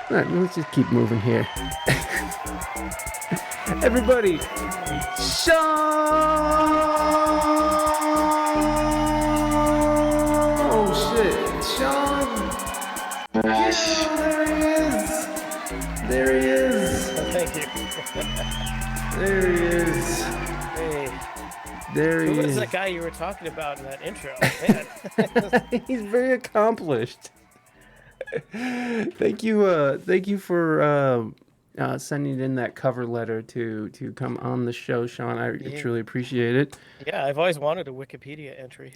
All right, let's just keep moving here. Everybody, Sean! Oh shit, Sean! Yes. Yeah, there he is! There he is! Thank you. There he is! Hey, There he who was is! that guy you were talking about in that intro? Man. He's very accomplished. Thank you for sending in that cover letter to come on the show, Sean. I truly appreciate it. Yeah, I've always wanted a Wikipedia entry.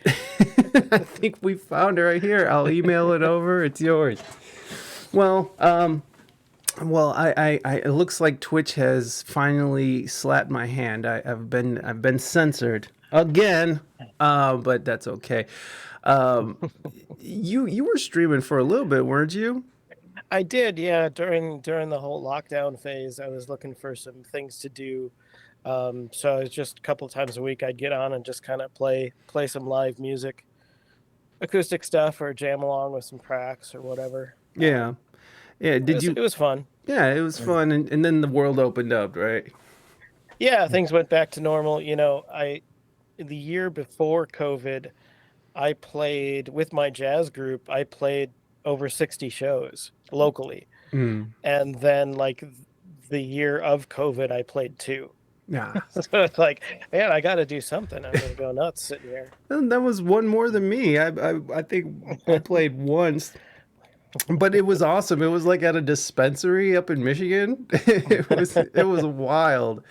I think we found it right here. I'll email it over. It's yours. Well, it looks like Twitch has finally slapped my hand. I've been censored again, but that's okay. You were streaming for a little bit, weren't you? I did, yeah. During the whole lockdown phase, I was looking for some things to do. So it's just a couple of times a week I'd get on and just kind of play some live music, acoustic stuff, or jam along with some tracks or whatever. Yeah. Yeah. It was fun. Yeah, it was fun, and then the world opened up, right? Yeah, things went back to normal. The year before COVID, I played with my jazz group. I played over 60 shows locally. And then like the year of COVID, I played 2. Yeah. So it's like, man, I got to do something. I'm going to go nuts sitting here. And that was one more than me. I think I played once, but it was awesome. It was like at a dispensary up in Michigan. It was wild.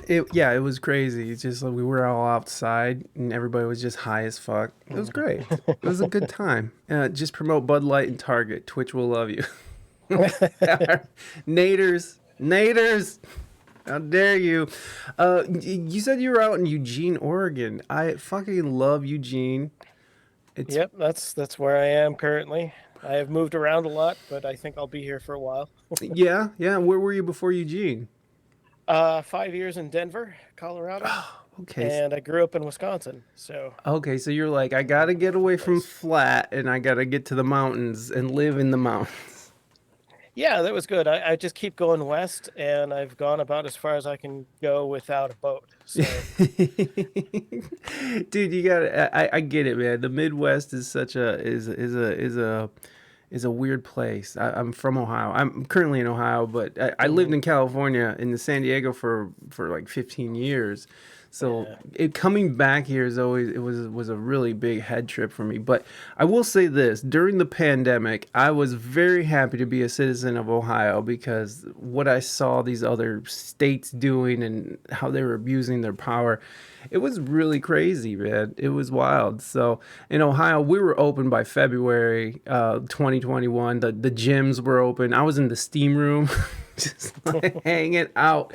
It was crazy. It's just like we were all outside and everybody was just high as fuck. It was great. It was a good time. Just promote Bud Light and Target. Twitch will love you. Naders. How dare you? You said you were out in Eugene, Oregon. I fucking love Eugene. Yep, that's where I am currently. I have moved around a lot, but I think I'll be here for a while. Yeah. Where were you before Eugene? 5 years in Denver, Colorado. Okay. And I grew up in Wisconsin, so. Okay, so you're like, I gotta get away from flat, and I gotta get to the mountains and live in the mountains. Yeah, that was good. I just keep going west, and I've gone about as far as I can go without a boat. So. Dude, you gotta. I get it, man. The Midwest is such a weird place. I'm from Ohio. I'm currently in Ohio, but I lived in California in San Diego for like 15 years. So coming back here is always was a really big head trip for me. But I will say this: during the pandemic, I was very happy to be a citizen of Ohio because what I saw these other states doing and how they were abusing their power, it was really crazy, man. It was wild. So in Ohio, we were open by February 2021. The gyms were open. I was in the steam room, just like hanging out.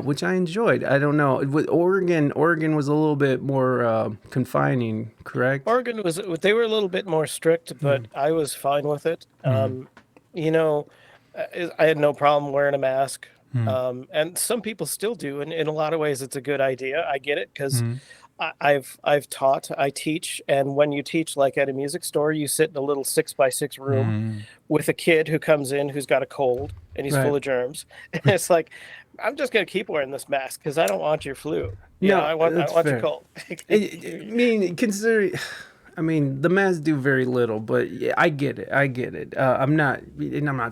Which I enjoyed. I don't know. With Oregon was a little bit more confining, correct? Oregon they were a little bit more strict, but I was fine with it. I had no problem wearing a mask. And some people still do. And in a lot of ways, it's a good idea. I get it because I teach. And when you teach, like at a music store, you sit in a little 6x6 room with a kid who comes in who's got a cold and he's full of germs. And it's like, I'm just going to keep wearing this mask because I don't want your flu. I want your cold. I mean, the masks do very little, but yeah, I get it. I'm not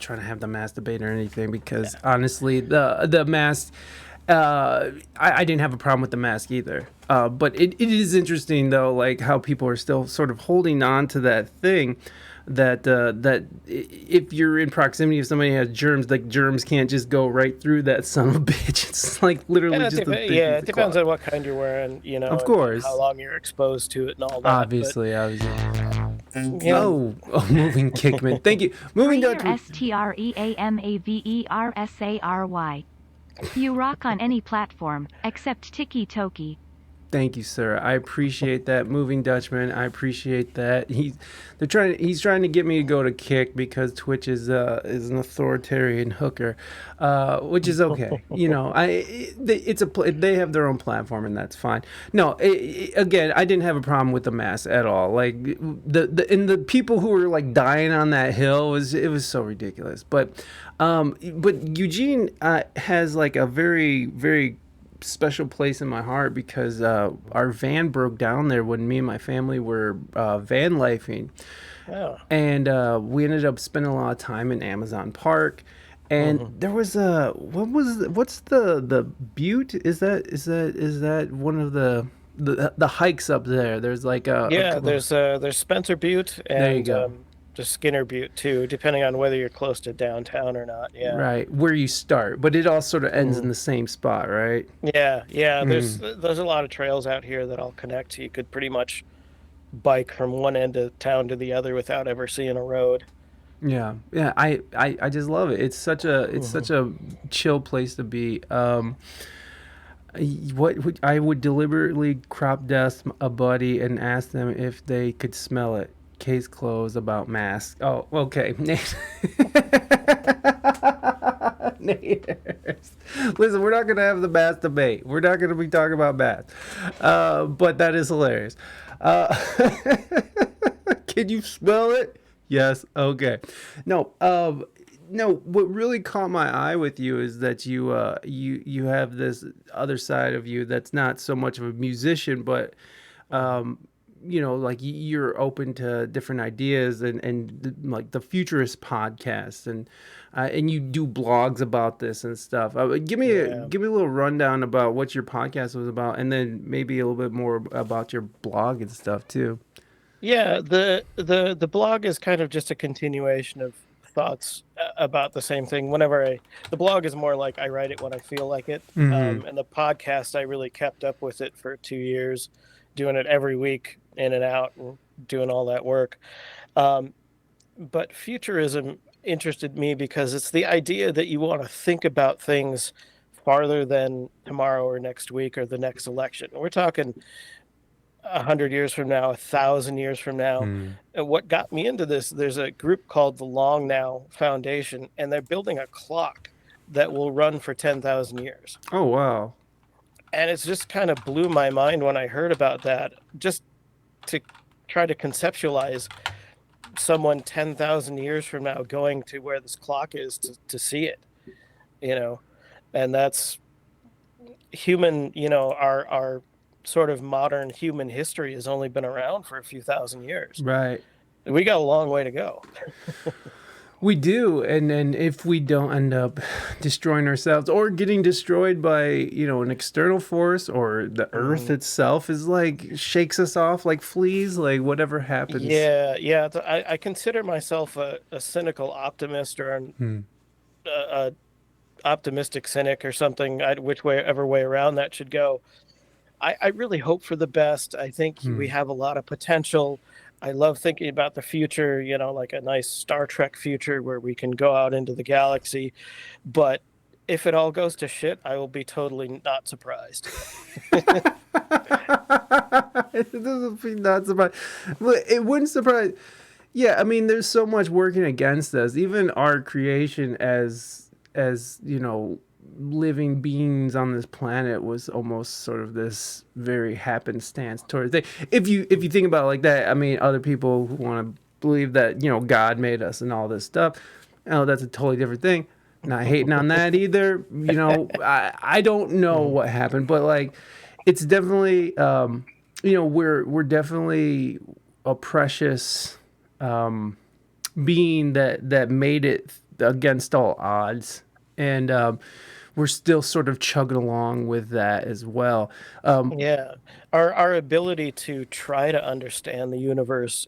trying to have the mask debate or anything because honestly, the mask, I didn't have a problem with the mask either. But it is interesting though, like how people are still sort of holding on to that thing. That if you're in proximity of somebody who has germs, like germs can't just go right through that son of a bitch. It's like literally just it depends on what kind you're wearing, of course, how long you're exposed to it and all that. Obviously. Moving Kickman. Thank you. Moving down to STREAMAVERSARY. You rock on any platform except Tiki Toki. Thank you, sir. I appreciate that, moving Dutchman. I appreciate that. He's trying to get me to go to Kick because Twitch is an authoritarian hooker, which is okay. You know, they have their own platform and that's fine. No, again, I didn't have a problem with the mask at all. Like the people who were like dying on that hill was so ridiculous. But Eugene has like a very very special place in my heart because our van broke down there when me and my family were van lifing. Oh. And we ended up spending a lot of time in Amazon Park. And there was what's the Butte? Is that one of the hikes up there? There's like Yeah, there's Spencer Butte there you and go. there's Skinner Butte too, depending on whether you're close to downtown or not. Yeah. Right, where you start, but it all sort of ends in Mhm. the same spot, right? Yeah, yeah. Mm. There's a lot of trails out here that all connect. So you could pretty much bike from one end of town to the other without ever seeing a road. Yeah, yeah. I just love it. It's Hmm. such a chill place to be. I would deliberately crop dust a buddy and ask them if they could smell it. Case closed about masks. Oh, okay. Naders. Listen, we're not gonna have the mask debate. We're not gonna be talking about masks. But that is hilarious. Uh, can you smell it? Yes. Okay. No. No. What really caught my eye with you is that you have this other side of you that's not so much of a musician, but um, like you're open to different ideas and like the futurist podcast and you do blogs about this and stuff. Yeah. Give me a little rundown about what your podcast was about, and then maybe a little bit more about your blog and stuff too. Yeah, the blog is kind of just a continuation of thoughts about the same thing. The blog is more like I write it when I feel like it. Mm-hmm. And the podcast, I really kept up with it for 2 years, doing it every week in and out and doing all that work. Um, but futurism interested me because it's the idea that you want to think about things farther than tomorrow or next week or the next election. We're talking 100 years from now, 1,000 years from now. Mm. And what got me into this, there's a group called the Long Now Foundation, and they're building a clock that will run for 10,000 years. Oh wow. And it's just kind of blew my mind when I heard about that, just to try to conceptualize someone 10,000 years from now going to where this clock is to see it, you know, and that's human, our sort of modern human history has only been around for a few thousand years. Right. We got a long way to go. We do, and if we don't end up destroying ourselves or getting destroyed by an external force or the Earth Mhm. itself is like shakes us off like fleas, like whatever happens. Yeah, yeah. I consider myself a cynical optimist or Hmm. a optimistic cynic or something, whichever way around that should go. I really hope for the best. I think we Hmm. have a lot of potential. I love thinking about the future, like a nice Star Trek future where we can go out into the galaxy. But if it all goes to shit, I will be totally not surprised. It doesn't be not surprise. But it wouldn't surprise. Yeah, I mean, there's so much working against us. Even our creation as living beings on this planet was almost sort of this very happenstance towards it. If you think about it like that, I mean, other people who want to believe that God made us and all this stuff, oh, that's a totally different thing. Not hating on that either. I don't know Mhm. what happened, but like, it's definitely we're definitely a precious being that made it against all odds, and we're still sort of chugging along with that as well. Yeah. Our ability to try to understand the universe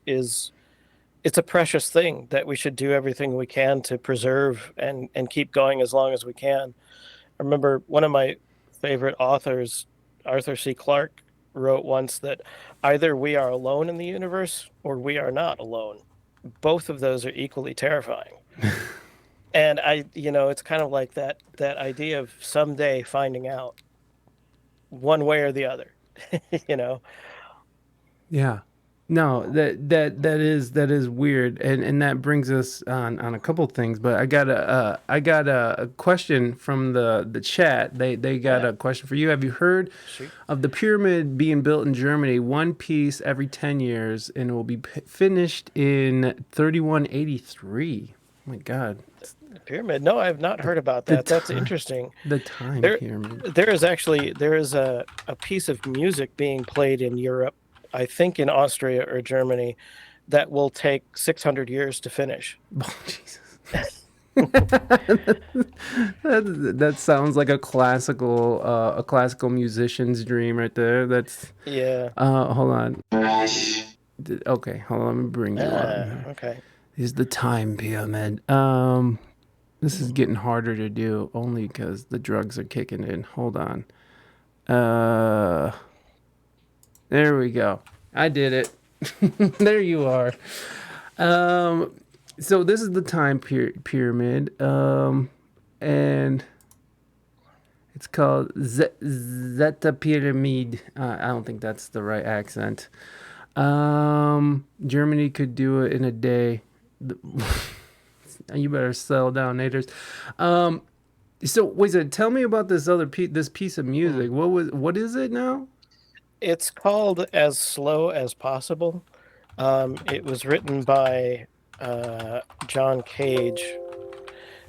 it's a precious thing that we should do everything we can to preserve and keep going as long as we can. I remember one of my favorite authors, Arthur C. Clarke, wrote once that either we are alone in the universe or we are not alone. Both of those are equally terrifying. And it's kind of like that idea of someday finding out one way or the other. you know. Yeah. No, that is weird, and that brings us on a couple things. But I got a question from the chat. They got Yeah, a question for you. Have you heard shoot. of the pyramid being built in Germany, one piece every 10 years, and it will be finished in 3183? Oh my God, The pyramid. No, I have not the heard about the that. That's time interesting. the time There pyramid. there is a piece of music being played in Europe, I think in Austria or Germany, that will take 600 years to finish. Oh Jesus. That sounds like a classical musician's dream right there. That's Yeah. hold on. Okay, hold on, let me bring you on Ah, here. okay. Is the time pyramid. This is getting harder to do only because the drugs are kicking in. Hold on. Uh there we go. I did it. There you are. Um so this is the time pyramid. And it's called Zeta Pyramid. I don't think that's the right accent. Germany could do it in a day. You better settle down, Naders. Um, so wait a tell me about this piece of Hmm. music. What is it now? It's called As Slow as Possible. It was written by John Cage,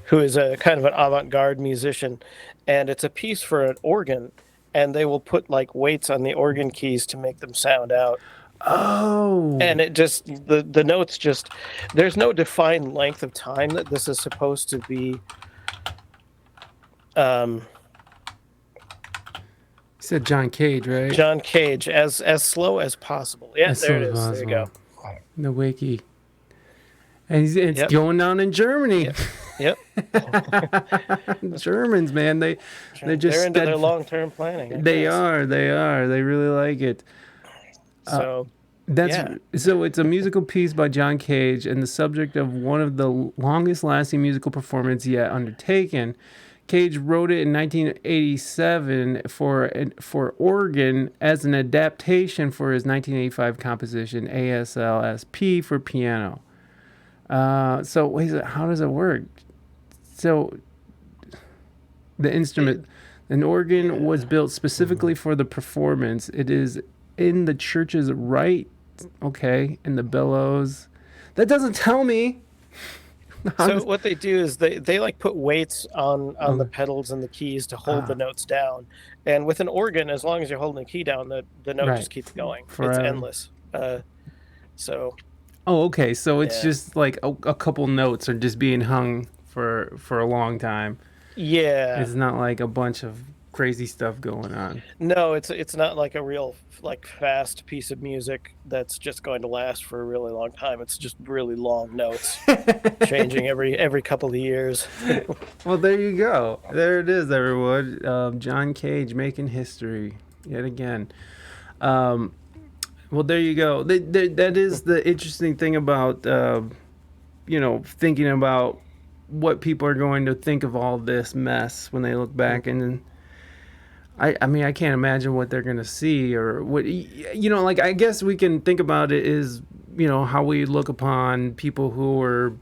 who is a kind of an avant-garde musician, and it's a piece for an organ, and they will put like weights on the organ keys to make them sound out. Oh, And it just the notes just there's no defined length of time that this is supposed to be. Um, you said John Cage, right? John Cage, as slow as possible. Yeah, As there slow it as is. There you go. possible. The wiki, and it's Yep. going down in Germany. Yep. Yep. Germans, man, they're just They're into their steadfast. long-term planning, I They guess. are. They are. They really like it. So, That's yeah. so. It's a musical piece by John Cage, and the subject of one of the longest-lasting musical performances yet undertaken. Cage wrote it in 1987 for organ as an adaptation for his 1985 composition ASLSP for piano. So wait, how does it work? So the It, instrument, an organ yeah. was built specifically for the performance. It is in the church's right, okay, in the bellows. That doesn't tell me. How So does, what they do is they like put weights on the okay. pedals and the keys to hold the Ah, notes down. And with an organ, as long as you're holding the key down, the note right, just keeps going. It's forever. endless. So Oh, okay. So it's yeah. just like a couple notes are just being hung for a long time. Yeah. It's not like a bunch of crazy stuff going on. No, it's not like a real like fast piece of music that's just going to last for a really long time. It's just really long notes changing every couple of years. Well, there you go. There it is, everyone. John Cage making history yet again. Um, well, there you go. That is the interesting thing about thinking about what people are going to think of all this mess when they look back, and I mean, I can't imagine what they're gonna see or what like I guess we can think about it is how we look upon people who are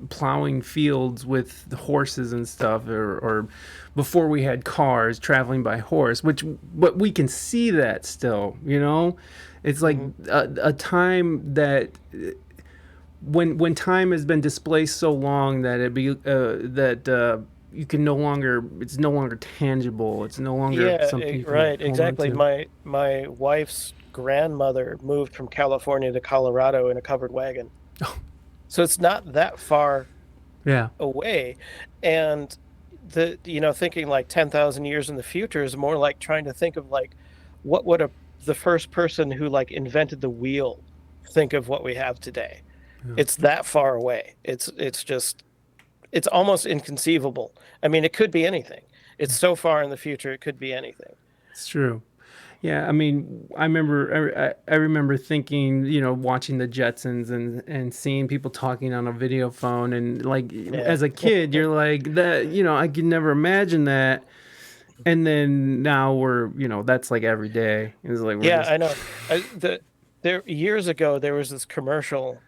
plowing fields with the horses and stuff, or before we had cars traveling by horse, but we can see that still, it's like Hmm. a time that when time has been displaced so long that you can no longer it's no longer tangible, it's no longer Yeah, something you can right, hold on exactly. to. My wife's grandmother moved from California to Colorado in a covered wagon. So it's not that far Yeah, away. And thinking like 10,000 years in the future is more like trying to think of like what would the first person who like invented the wheel think of what we have today. yeah, It's that far away. It's just it's almost inconceivable. I mean, it could be anything. It's so far in the future, it could be anything. it's true. Yeah, I mean, I remember thinking, watching the Jetsons and seeing people talking on a video phone, and like Yeah. as a kid, you're like that, I could never imagine that. And then now we're, that's like every day. It's like we're Yeah, just I know. There years ago there was this commercial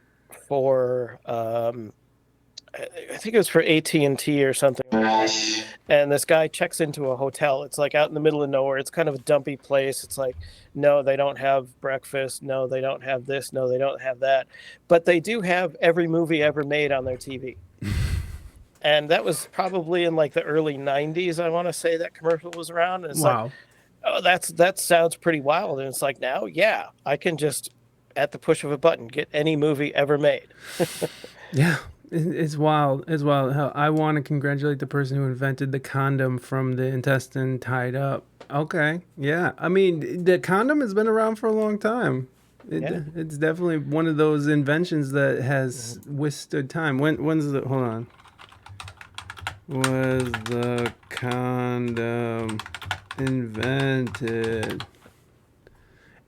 for I think it was for AT&T or something like that. And this guy checks into a hotel. It's like out in the middle of nowhere. It's kind of a dumpy place. It's like, no, they don't have breakfast. No, they don't have this. No, they don't have that. But they do have every movie ever made on their TV. And that was probably in like the early 90s, I want to say that commercial was around. And it's like, wow. oh, that sounds pretty wild. And it's like, now, yeah, I can just at the push of a button get any movie ever made. Yeah. It's wild. It's wild. Hell, I want to congratulate the person who invented the condom from the intestine tied up. Okay. Yeah. I mean, the condom has been around for a long time. Yeah. It's definitely one of those inventions that has withstood time. When's the hold on? Was the condom invented?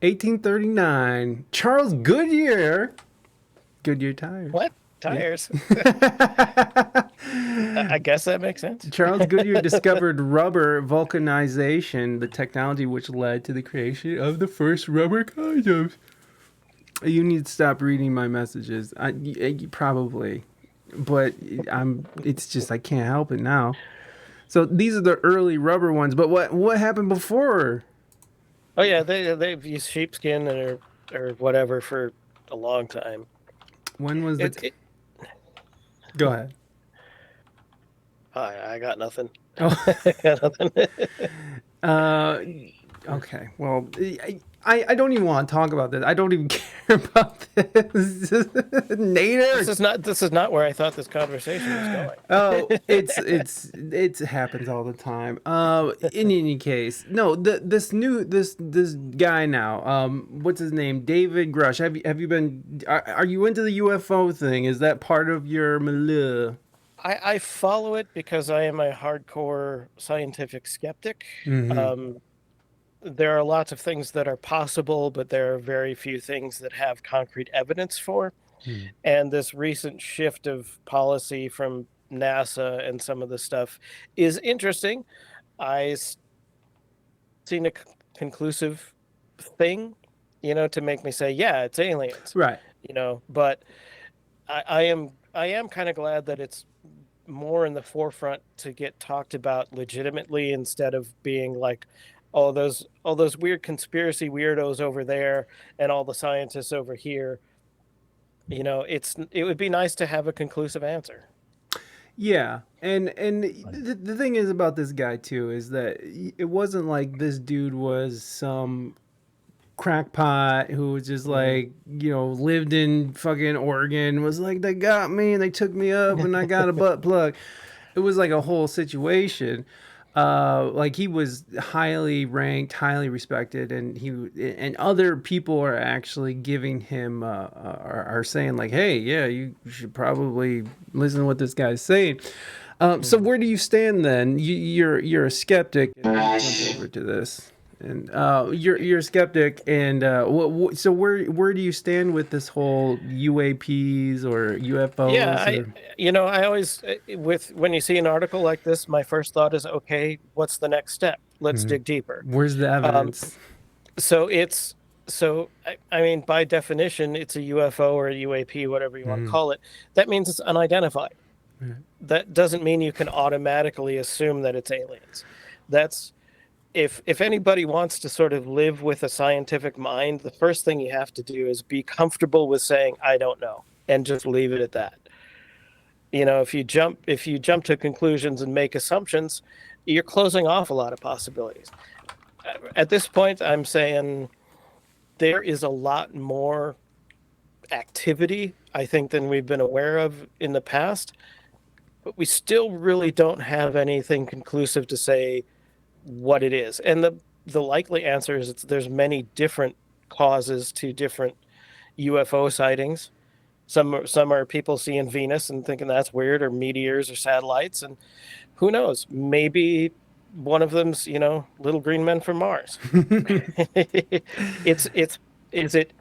1839. Charles Goodyear. Goodyear tires. What? Yeah. Tires? I guess that makes sense. Charles Goodyear discovered rubber vulcanization, the technology which led to the creation of the first rubber condoms. You need to stop reading my messages. Probably, but It's just I can't help it now. So these are the early rubber ones. But what happened before? Oh yeah, they've used sheepskin or whatever for a long time. When was It, the? it Go ahead. I got nothing. Oh, I got nothing. uh, okay. Well, I don't even want to talk about this. I don't even care about this. Nader. This is not where I thought this conversation was going. Oh, it happens all the time. In any case, no. This guy now. What's his name? David Grusch. Have you been? Are you into the UFO thing? Is that part of your milieu? I follow it because I am a hardcore scientific skeptic. Mm-hmm. There are lots of things that are possible, but there are very few things that have concrete evidence for. And this recent shift of policy from NASA and some of the stuff is interesting. I seen a conclusive thing, to make me say, yeah, it's aliens, Right. but I am kind of glad that it's more in the forefront to get talked about legitimately instead of being like, all those weird conspiracy weirdos over there and all the scientists over here. It would be nice to have a conclusive answer. Yeah, and the thing is about this guy too is that it wasn't like this dude was some crackpot who was just like lived in fucking Oregon, was like they got me and they took me up and I got a butt plug. It was like a whole situation. Like he was highly ranked, highly respected, and other people are actually giving him are saying like, hey, yeah, you should probably listen to what this guy's saying. So where do you stand then? You're a skeptic. Jump over to this. And you're a skeptic, and so where do you stand with this whole UAPs or Yeah, UFOs? Or I always with when you see an article like this, my first thought is, okay, what's the next step? Let's dig deeper. where's the Um, evidence? so it's I mean, by definition, it's a UFO or a UAP, whatever you want to call it. That means it's unidentified. That doesn't mean you can automatically assume that it's aliens. That's if anybody wants to sort of live with a scientific mind, the first thing you have to do is be comfortable with saying I don't know and just leave it at that. If you jump to conclusions and make assumptions, you're closing off a lot of possibilities. At this point, I'm saying there is a lot more activity, I think, than we've been aware of in the past, but we still really don't have anything conclusive to say what it is. And the likely answer is there's many different causes to different UFO sightings. Some are people seeing Venus and thinking that's weird, or meteors or satellites, and who knows? Maybe one of them's little green men from Mars. It's is it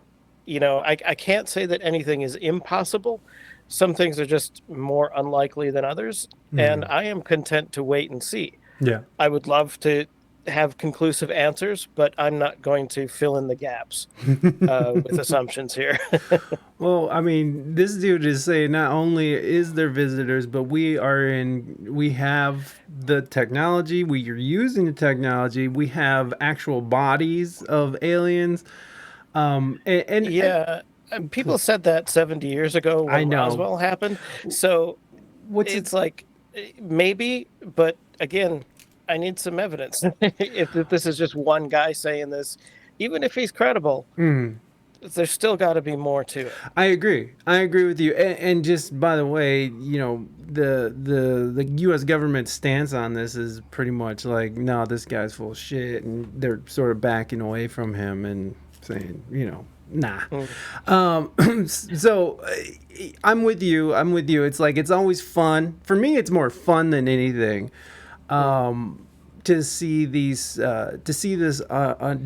I can't say that anything is impossible. Some things are just more unlikely than others, and I am content to wait and see. Yeah. I would love to have conclusive answers, but I'm not going to fill in the gaps with assumptions here. Well, I mean, this dude is saying not only is there visitors, but we have the technology, we are using the technology, we have actual bodies of aliens. And Yeah, people said that 70 years ago I when know Roswell happened. So what's it. it's like maybe, but again, I need some evidence. If this is just one guy saying this, even if he's credible, there's still got to be more to it. I agree. I agree with you. And just by the way, the U.S. government stance on this is pretty much like, no, this guy's full of shit, and they're sort of backing away from him and saying, nah. Mm, So I'm with you. I'm with you. It's like it's always fun. For me, it's more fun than anything. mm, To see this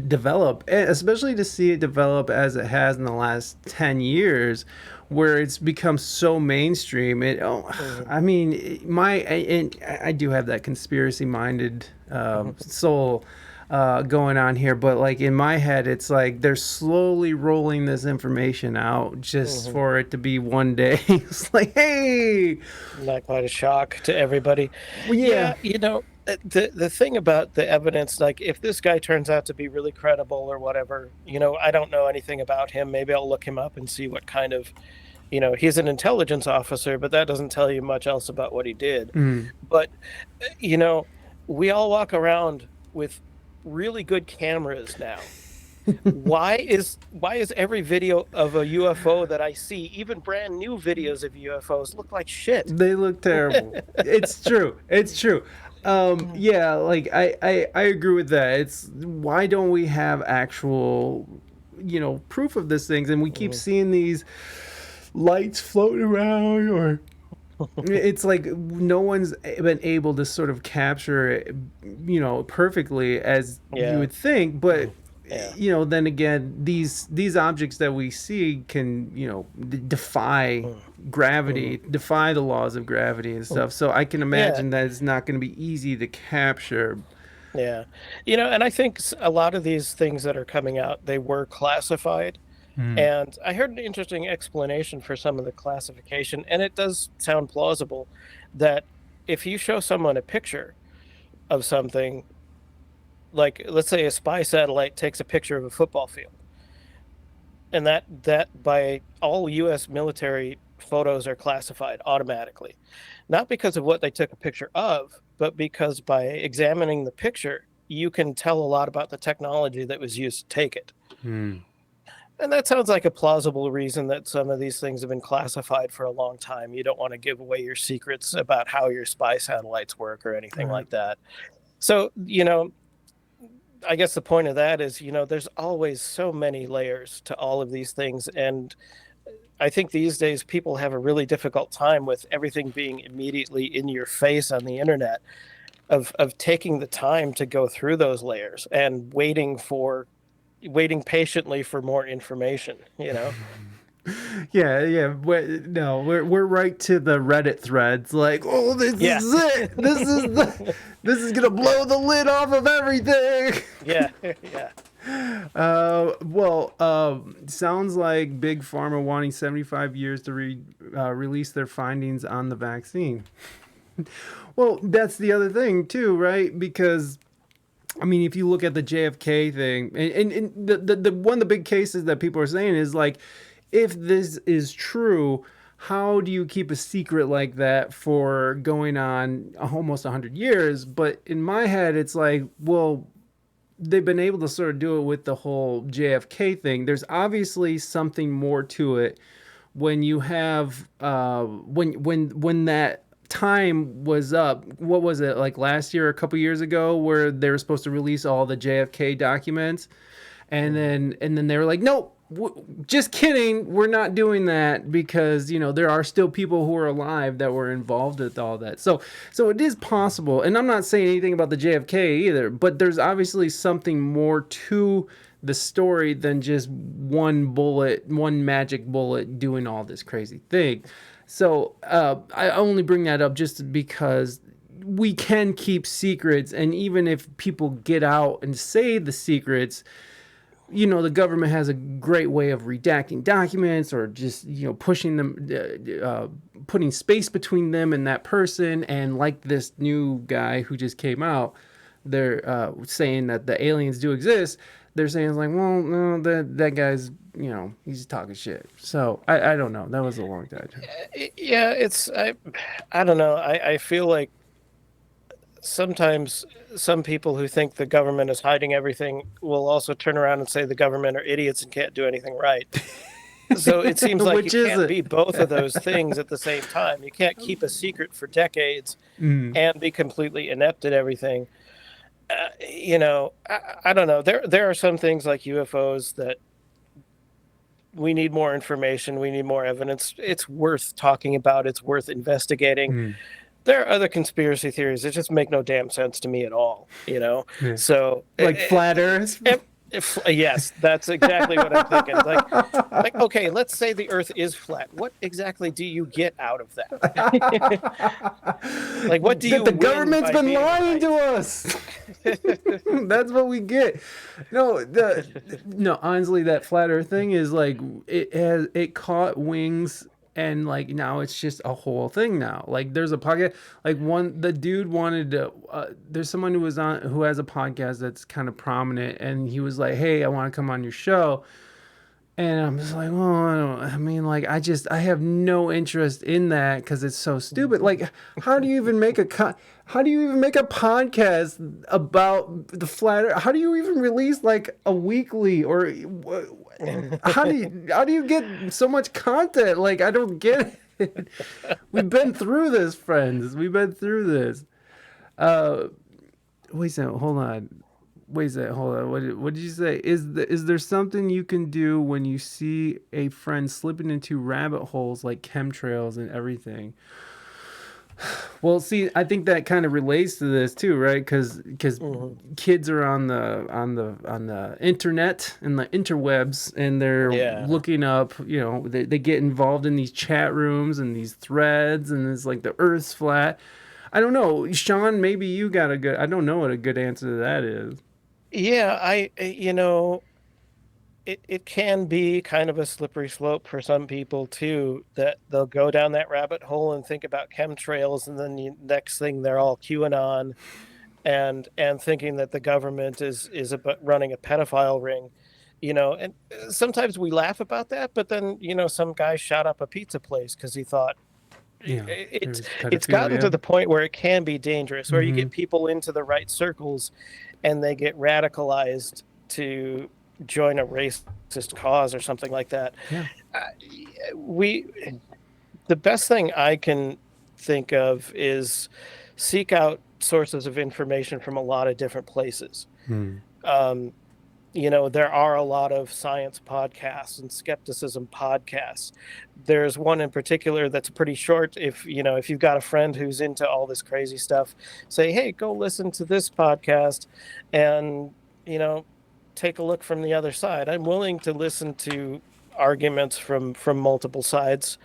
develop, especially to see it develop as it has in the last 10 years, where it's become so mainstream. mm, I mean, and I do have that conspiracy minded mm, soul going on here, but like in my head, it's like they're slowly rolling this information out just mm. for it to be one day. It's like, hey, Not quite a shock to everybody. well, yeah. Yeah, the thing about the evidence, like if this guy turns out to be really credible or whatever, I don't know anything about him. Maybe I'll look him up and see what kind of, he's an intelligence officer, but that doesn't tell you much else about what he did. Mm. But, you know, we all walk around with really good cameras now. Why is every video of a UFO that I see, even brand new videos of UFOs, look like shit? They look terrible. It's true. It's true. Yeah, like I agree with that. It's why don't we have actual, proof of these things, and we keep Mhm. seeing these lights floating around, or it's like no one's been able to sort of capture it, perfectly as you Yeah. would think, but Yeah. then again, these objects that we see can, defy Mm, gravity, mhm, defy the laws of gravity and mm. stuff. So I can Yeah. imagine that it's not going to be easy to capture. Yeah. And I think a lot of these things that are coming out, they were classified. Mm. And I heard an interesting explanation for some of the classification, and it does sound plausible that if you show someone a picture of something, like let's say a spy satellite takes a picture of a football field, and that by all US military photos are classified automatically. Not because of what they took a picture of, but because by examining the picture, you can tell a lot about the technology that was used to take it. Mm. And that sounds like a plausible reason that some of these things have been classified for a long time. You don't want to give away your secrets about how your spy satellites work or anything Right. like that. So, I guess the point of that is, there's always so many layers to all of these things. And I think these days people have a really difficult time with everything being immediately in your face on the internet, of taking the time to go through those layers and waiting patiently for more information. Yeah, yeah. No, we're right to the Reddit threads. Like, oh, this Yeah. is it. This is gonna blow the lid off of everything. Yeah. Yeah. Well, sounds like Big Pharma wanting 75 years to release their findings on the vaccine. Well, that's the other thing too, right? Because I mean, if you look at the JFK thing, and the one of the big cases that people are saying is like, if this is true, how do you keep a secret like that for going on almost 100 years? But in my head, it's like, well, they've been able to sort of do it with the whole JFK thing. There's obviously something more to it when you have when that time was up. What was it, like last year, or a couple years ago, where they were supposed to release all the JFK documents, and Mhm. then they were like, nope. Just kidding. We're not doing that because there are still people who are alive that were involved with all that. So it is possible, and I'm not saying anything about the JFK either. But there's obviously something more to the story than just one bullet, one magic bullet doing all this crazy thing. So I only bring that up just because we can keep secrets, and even if people get out and say the secrets, the government has a great way of redacting documents, or just pushing them, putting space between them and that person. And like this new guy who just came out, they're saying that the aliens do exist. They're saying it's like, well, no, that guy's, he's talking shit. So I don't know. That was a long time. Yeah, I don't know. I feel like sometimes some people who think the government is hiding everything will also turn around and say the government are idiots and can't do anything right. So it seems like you can't be both of those things at the same time. You can't keep a secret for decades and be completely inept at everything. I don't know. There are some things like UFOs that we need more information. We need more evidence. It's worth talking about. It's worth investigating. There are other conspiracy theories that just make no damn sense to me at all. Yeah. So like flat Earth. Yes, that's exactly what I'm thinking. Like, okay, let's say the Earth is flat. What exactly do you get out of that? Like, what do you? The government's been lying to us. That's what we get. No, honestly, that flat Earth thing is like it caught wings. And like now it's just a whole thing now. Like there's a podcast, like the dude wanted to, there's someone who has a podcast that's kind of prominent, and he was like, hey, I want to come on your show. And I'm just like, well, I have no interest in that because it's so stupid. Like, how do you even make a podcast about the flat Earth? How do you even release like a weekly, or how do you get so much content? Like, I don't get it. We've been through this, friends. We've been through this. Wait a second. Hold on. What did you say? Is there something you can do when you see a friend slipping into rabbit holes like chemtrails and everything? Well, see, I think that kind of relates to this too, right? Because kids are on the internet and the interwebs, and they're looking up. They get involved in these chat rooms and these threads, and it's like the Earth's flat. I don't know, Sean. Maybe you got a good. I don't know what a good answer to that is. Yeah, it can be kind of a slippery slope for some people too, that they'll go down that rabbit hole and think about chemtrails, and then the next thing they're all QAnon and thinking that the government is running a pedophile ring, and sometimes we laugh about that, but then some guy shot up a pizza place because he thought it's gotten to the point where it can be dangerous, where you get people into the right circles and they get radicalized to join a racist cause or something like that. Yeah. The best thing I can think of is seek out sources of information from a lot of different places. There are a lot of science podcasts and skepticism podcasts. There's one in particular that's pretty short. If you've got a friend who's into all this crazy stuff, say, hey, go listen to this podcast and, take a look from the other side. I'm willing to listen to arguments from multiple sides.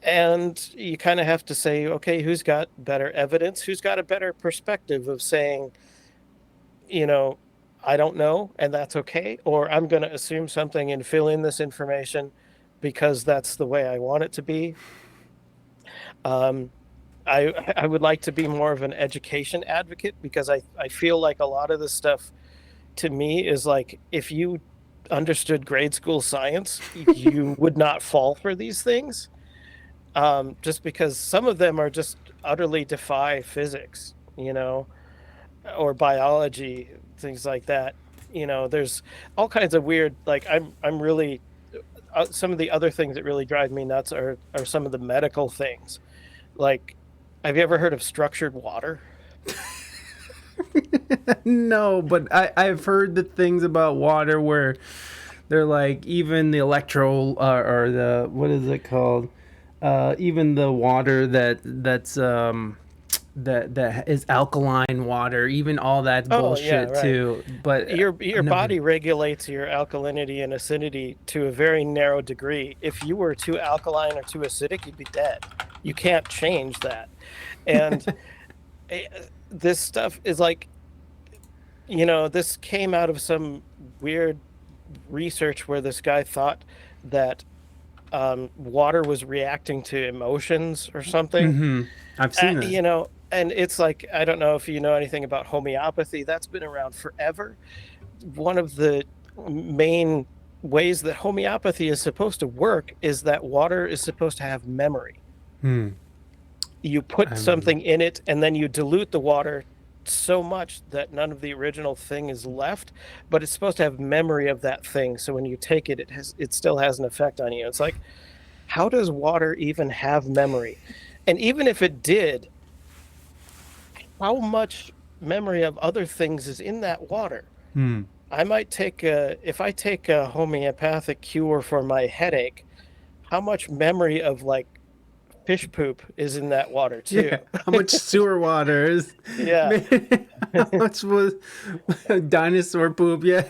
And you kind of have to say, okay, who's got better evidence? Who's got a better perspective of saying, I don't know, and that's okay, or I'm going to assume something and fill in this information because that's the way I want it to be. I would like to be more of an education advocate, because I feel like a lot of this stuff to me is like, if you understood grade school science, you would not fall for these things, just because some of them are just utterly defy physics, or biology, things like that. There's all kinds of weird, like I'm really some of the other things that really drive me nuts are some of the medical things. Like, have you ever heard of structured water? No, but I've heard the things about water where they're like, even the or the, what is it called? Even the water that's that is alkaline water, even all that's bullshit too. But your body regulates your alkalinity and acidity to a very narrow degree. If you were too alkaline or too acidic, you'd be dead. You can't change that. And eh, this stuff is like, this came out of some weird research where this guy thought that water was reacting to emotions or something. I've seen that. And it's like, I don't know if you know anything about homeopathy. That's been around forever. One of the main ways that homeopathy is supposed to work is that water is supposed to have memory. You I put remember. something in it and then you dilute the water so much that none of the original thing is left, but it's supposed to have memory of that thing. So when you take it, it still has an effect on you. It's like, how does water even have memory? And even if it did, how much memory of other things is in that water? I might if I take a homeopathic cure for my headache, how much memory of like fish poop is in that water too? Yeah, how much sewer water is? Yeah. Man, how much was dinosaur poop? Yeah,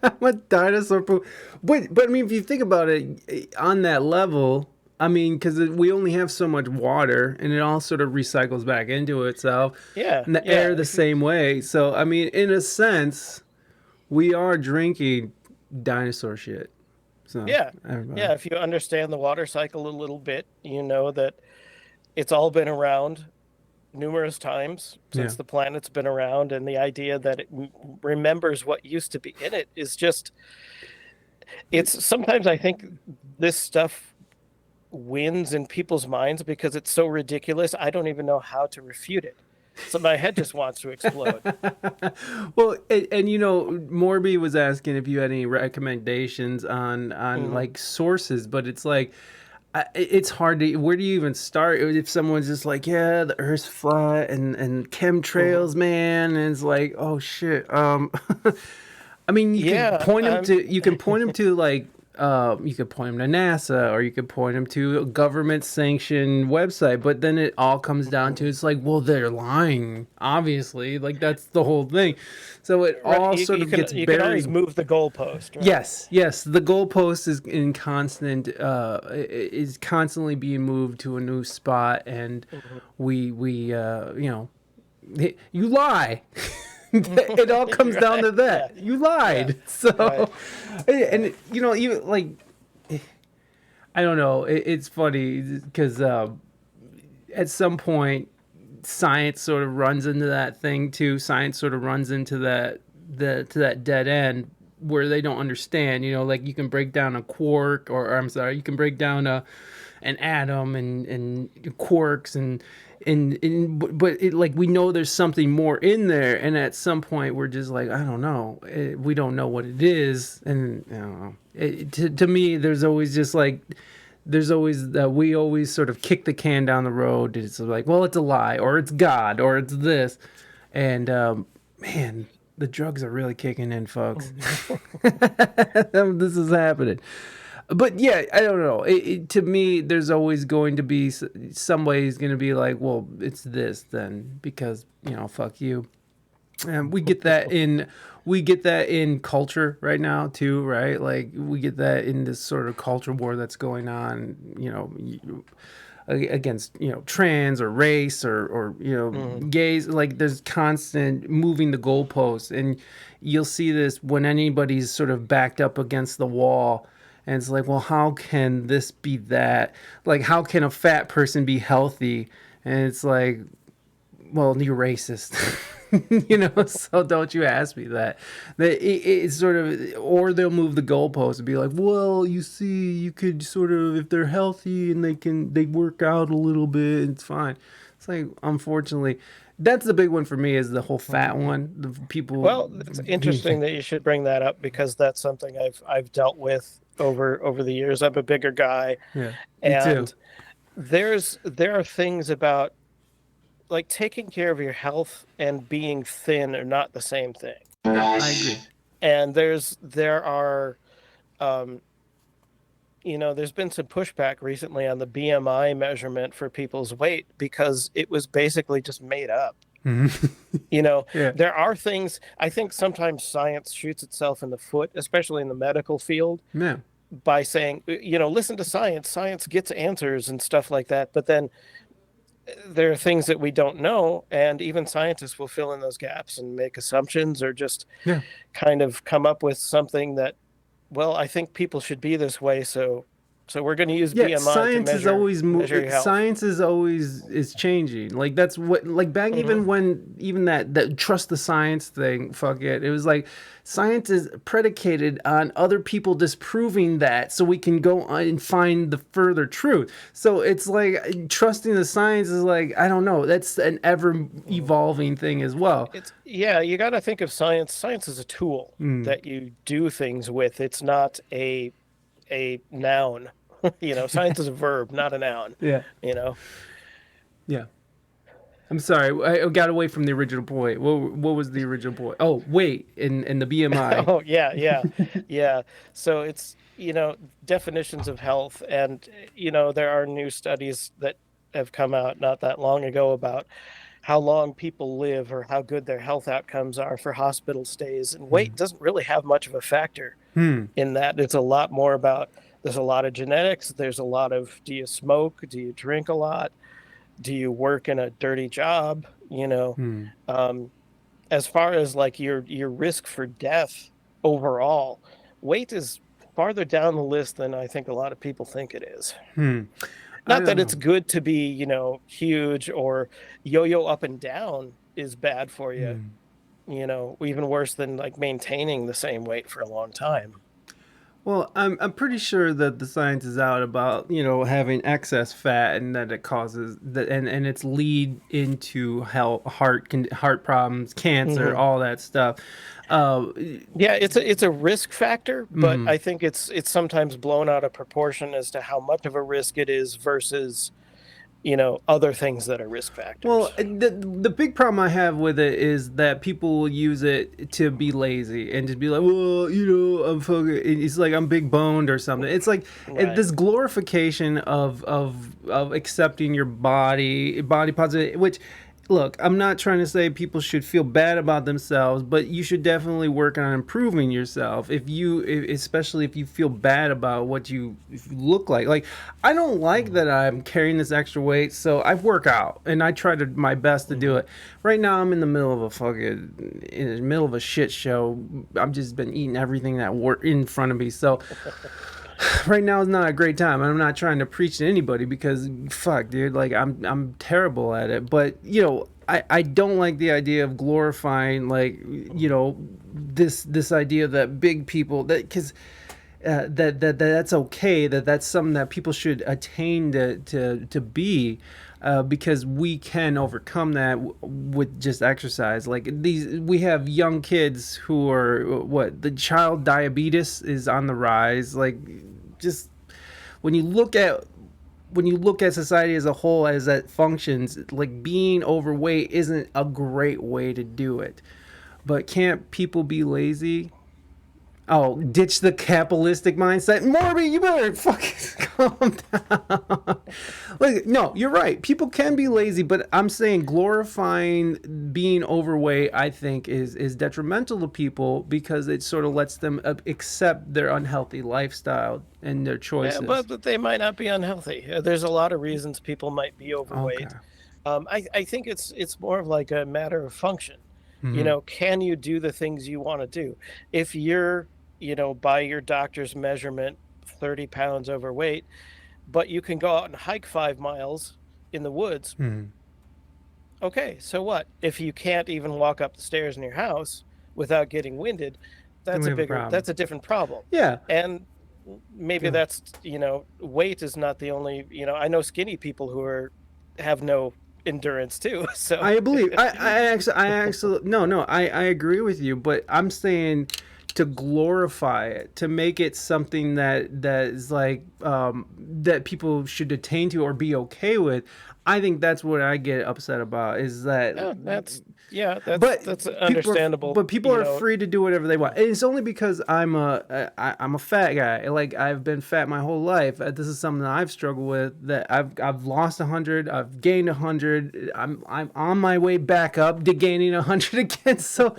how much dinosaur poop? But I mean, if you think about it on that level, I mean, because we only have so much water, and it all sort of recycles back into itself, Yeah. and the Yeah. air the same way. So I mean, in a sense, we are drinking dinosaur shit. So Yeah. everybody, Yeah. If you understand the water cycle a little bit, you know that it's all been around numerous times yeah. since the planet's been around, and the idea that it remembers what used to be in it is just, it's sometimes I think this stuff wins in people's minds because it's so ridiculous. I don't even know how to refute it. So my head just wants to explode. Well, and Morby was asking if you had any recommendations on Hmm. like sources, but it's like it's hard to. Where do you even start if someone's just like, yeah, the Earth's flat and Hmm. chemtrails, man, and it's like, oh shit. I mean, Yeah. you can point them to like you could point them to NASA or you could point them to a government sanctioned website, but then it all comes down to Mhm. it's like, well, they're lying, obviously, like that's the whole thing. So it Right. all sort You of can gets you can always buried. move the goalpost, right? Yes, the goalpost is in constant is constantly being moved to a new spot, and Mhm. you lie. It all comes You're down right. to Yeah. that. You Yeah. lied. Right. So, Right. and you like, I don't know. It's funny because at some point, science sort of runs into that thing too. Science sort of runs into that dead end where they don't understand. Like you can break down a quark, or I'm sorry, you can break down an atom and quarks but like we know there's something more in there, and at some point we're just like, I don't know, we don't know what it is, and I don't know. To me, there's always just like there's always that we always sort of kick the can down the road. It's like, well, it's a lie, or it's God, or it's this, and man, the drugs are really kicking in, folks. Mhm. This is happening. But yeah, I don't know. To me, there's always going to be somebody's going to be like, well, it's this then because fuck you. And we get that in culture right now too, right? Like we get that in this sort of culture war that's going on, against trans or race or Mhm. gays. Like there's constant moving the goalposts, and you'll see this when anybody's sort of backed up against the wall, and it's like, well, how can this be that? Like how can a fat person be healthy? And it's like, well, you're racist. So don't you ask me that. It's sort of, or they'll move the goalpost and be like, well, you see, you could sort of, if they're healthy and they work out a little bit, it's fine. It's like, unfortunately, that's the big one for me is the whole fat Mhm. one. The people Well, it's being interesting fat. that you should bring that up because that's something I've dealt with over the years. I'm a bigger guy, Yeah, me too. and there are things about like taking care of your health and being thin are not the same thing. I agree. And there are um, there's been some pushback recently on the BMI measurement for people's weight because it was basically just made up. You know, Yeah, there are things, I think sometimes science shoots itself in the foot, especially in the medical field, yeah. by saying, listen to science, science gets answers and stuff like that. But then there are things that we don't know, and even scientists will fill in those gaps and make assumptions or just Yeah. kind of come up with something that, well, I think people should be this way, so we're going to use Yeah, BMI to measure your health. science is always is changing. Like that's what like back even Hmm. when even that trust the science thing, fuck it. It was like science is predicated on other people disproving that so we can go on and find the further truth. So it's like trusting the science is like I don't know, that's an ever evolving thing as well. It's yeah, you got to think of science. Science is a tool Mm. that you do things with. It's not a noun. Science is a verb, not a noun. Yeah. You know. Yeah. I'm sorry, I got away from the original point. What was the original point? Oh, weight and the BMI. Oh, yeah, yeah, yeah. So it's, definitions of health, and there are new studies that have come out not that long ago about how long people live or how good their health outcomes are for hospital stays. And weight doesn't really have much of a factor Hmm. in that. It's a lot more about, there's a lot of genetics. There's a lot of, do you smoke? Do you drink a lot? Do you work in a dirty job? Hmm. Um, as far as like your risk for death overall, weight is farther down the list than I think a lot of people think it is. Hmm. I Not don't that it's know. good to be, huge, or yo-yo up and down is bad for you, Hmm. even worse than like maintaining the same weight for a long time. Well, I'm pretty sure that the science is out about having excess fat and that it causes that and it's lead into heart problems, cancer, Hmm. all that stuff. Uh, Yeah, it's a risk factor, but mhm. I think it's sometimes blown out of proportion as to how much of a risk it is versus, other things that are risk Well, factors. the big problem I have with it is that people will use it to be lazy and just be like, well, I'm fucking. It's like I'm big boned or something. It's like Right. this glorification of accepting your body positive, which. Look, I'm not trying to say people should feel bad about themselves, but you should definitely work on improving yourself. Especially if you feel bad about what if you look like. Like, I don't like that I'm carrying this extra weight, so I work out and I try to my best to do Hmm. it. Right now, I'm in the middle of in the middle of a shit show. I've just been eating everything that were in front of me, so right now is not a great time. I'm not trying to preach to anybody because fuck, dude, like I'm terrible at it. But I don't like the idea of glorifying like this idea that big people that because. That's okay. That's something that people should attain to be, because we can overcome that with just exercise. Like we have young kids who are what the child diabetes is on the rise. Like just when you look at society as a whole as that functions, like being overweight isn't a great way to do it. But can't people be lazy? Oh, ditch the capitalistic mindset. Morby, you better fucking calm down. Like, no, you're right. People can be lazy, but I'm saying glorifying being overweight, I think, is detrimental to people because it sort of lets them accept their unhealthy lifestyle and their Yeah, choices. but they might not be unhealthy. There's a lot of reasons people might be Okay. overweight. I think it's more of like a matter of function. Mm-hmm. Can you do the things you want to do? If you're, by your doctor's measurement, 30 pounds overweight, but you can go out and hike 5 miles in the woods. Mm-hmm. Okay, so what? If you can't even walk up the stairs in your house without getting winded, Then we have a problem. that's a different problem. Yeah. And maybe Go. that's, weight is not the only, I know skinny people who have no endurance too. So, I believe I actually no, I agree with you, but I'm saying to glorify it, to make it something that is like that people should attain to or be okay with. I think that's what I get upset about is that yeah, yeah, but that's people are understandable, people are free to do whatever they want. And it's only because I'm a fat guy. Like I've been fat my whole life. This is something that I've struggled with. That I've lost 100. I've gained 100. I'm on my way back up to gaining 100 again. So,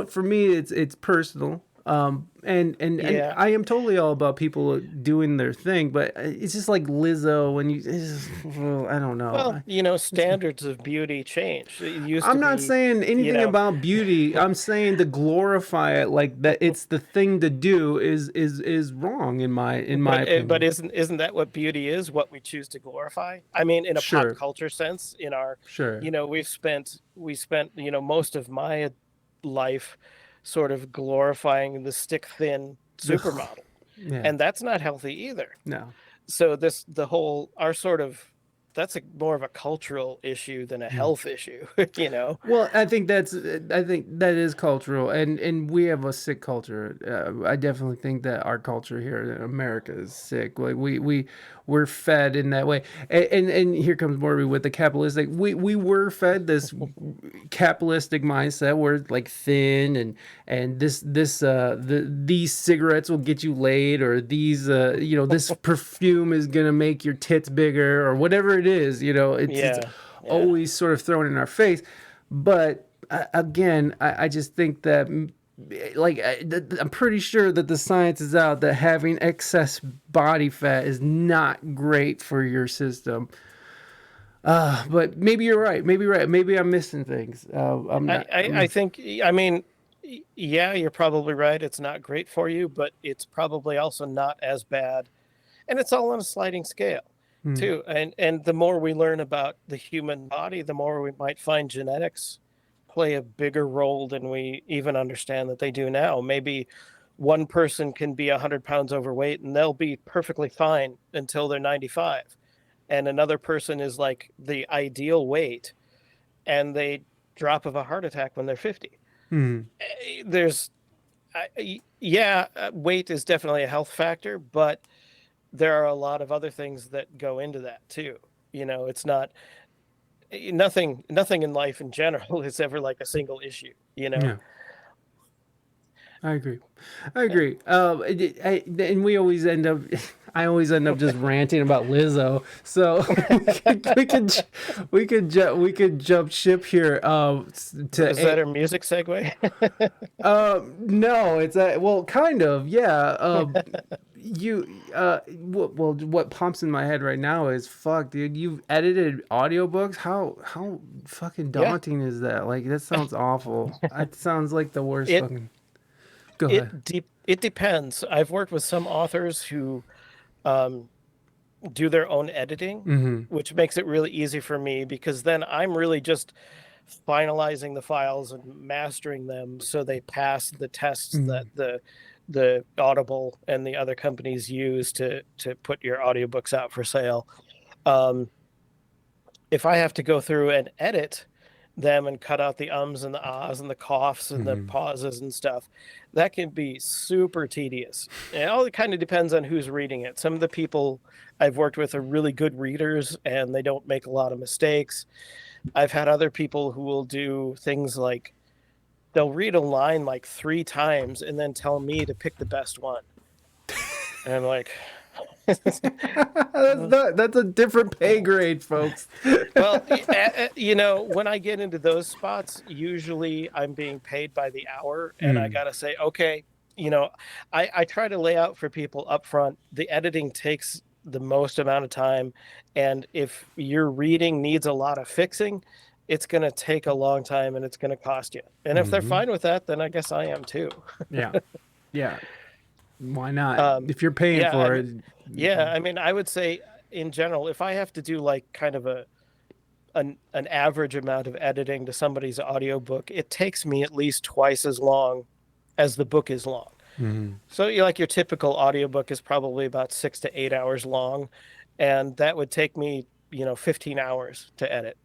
for me, it's personal. And Yeah. I am totally all about people doing their thing, but it's just like Lizzo, and well, I don't know. Well, standards of beauty change. It used to I'm not be, saying you anything know, about beauty. I'm saying to glorify it like that it's the thing to do is wrong in my but opinion. isn't that what beauty is? What we choose to glorify? I mean, in a pop Sure, culture sense, in our, sure. we spent most of my life sort of glorifying the stick thin Ugh, supermodel, yeah, and that's not healthy either. no. So the whole our sort of that's more of a cultural issue than a Mm. health issue. Well, I think that is cultural, and we have a sick culture. I definitely think that our culture here in America is sick. Like we're fed in that way, and here comes Morby with the capitalistic. We were fed this capitalistic mindset where it's like thin and these cigarettes will get you laid, or these this perfume is gonna make your tits bigger, or whatever it is. It's Yeah, yeah. always sort of thrown in our face. But again, I just think that, like, I'm pretty sure that the science is out that having excess body fat is not great for your system. But maybe you're right. Maybe you're right. Maybe I'm missing things. I'm I, not. I, I I'm, think, I mean, yeah, you're probably right. It's not great for you, but it's probably also not as bad. And it's all on a sliding scale, hmm, too. And the more we learn about the human body, the more we might find genetics play a bigger role than we even understand that they do now. Maybe one person can be 100 pounds overweight and they'll be perfectly fine until they're 95. And another person is like the ideal weight and they drop of a heart attack when they're 50. hmm, There's, yeah, weight is definitely a health factor, but there are a lot of other things that go into that too. It's not nothing in life in general is ever like a single issue. yeah. I agree. I agree. And we always end up. I always end up just ranting about Lizzo. So we could jump ship here. Is that a music segue? No, it's well, kind of, yeah. What pops in my head right now is fuck, dude. You've edited audiobooks. How fucking Yeah. daunting is that? Like that sounds awful. It sounds like the worst It fucking. Go ahead. it depends. I've worked with some authors who um, do their own editing, Mm-hmm. which makes it really easy for me because then I'm really just finalizing the files and mastering them so they pass the tests that Mm-hmm. the Audible and the other companies use to put your audiobooks out for sale. Um, if I have to go through and edit them and cut out the ums and the ahs and the coughs and the Mm-hmm. pauses and stuff, that can be super tedious. And it all kind of depends on who's reading it. Some of the people I've worked with are really good readers and they don't make a lot of mistakes. I've had other people who will do things like they'll read a line like 3 times and then tell me to pick the best one. And I'm like, That's a different pay grade, folks. well, when I get into those spots, usually I'm being paid by the hour, and I Mm, gotta say, okay, you know, I try to lay out for people up front. The editing takes the most amount of time, and if your reading needs a lot of fixing, it's gonna take a long time and it's gonna cost you. And if they're hmm. fine with that, then I guess I am too. Yeah, yeah. Why not? Um, If you're paying yeah, I for mean, it. yeah, I mean, I would say in general, if I have to do like kind of an average amount of editing to somebody's audiobook, it takes me at least twice as long as the book is long. Mhm. So you like your typical audiobook is probably about 6 to 8 hours long, and that would take me, 15 hours to edit.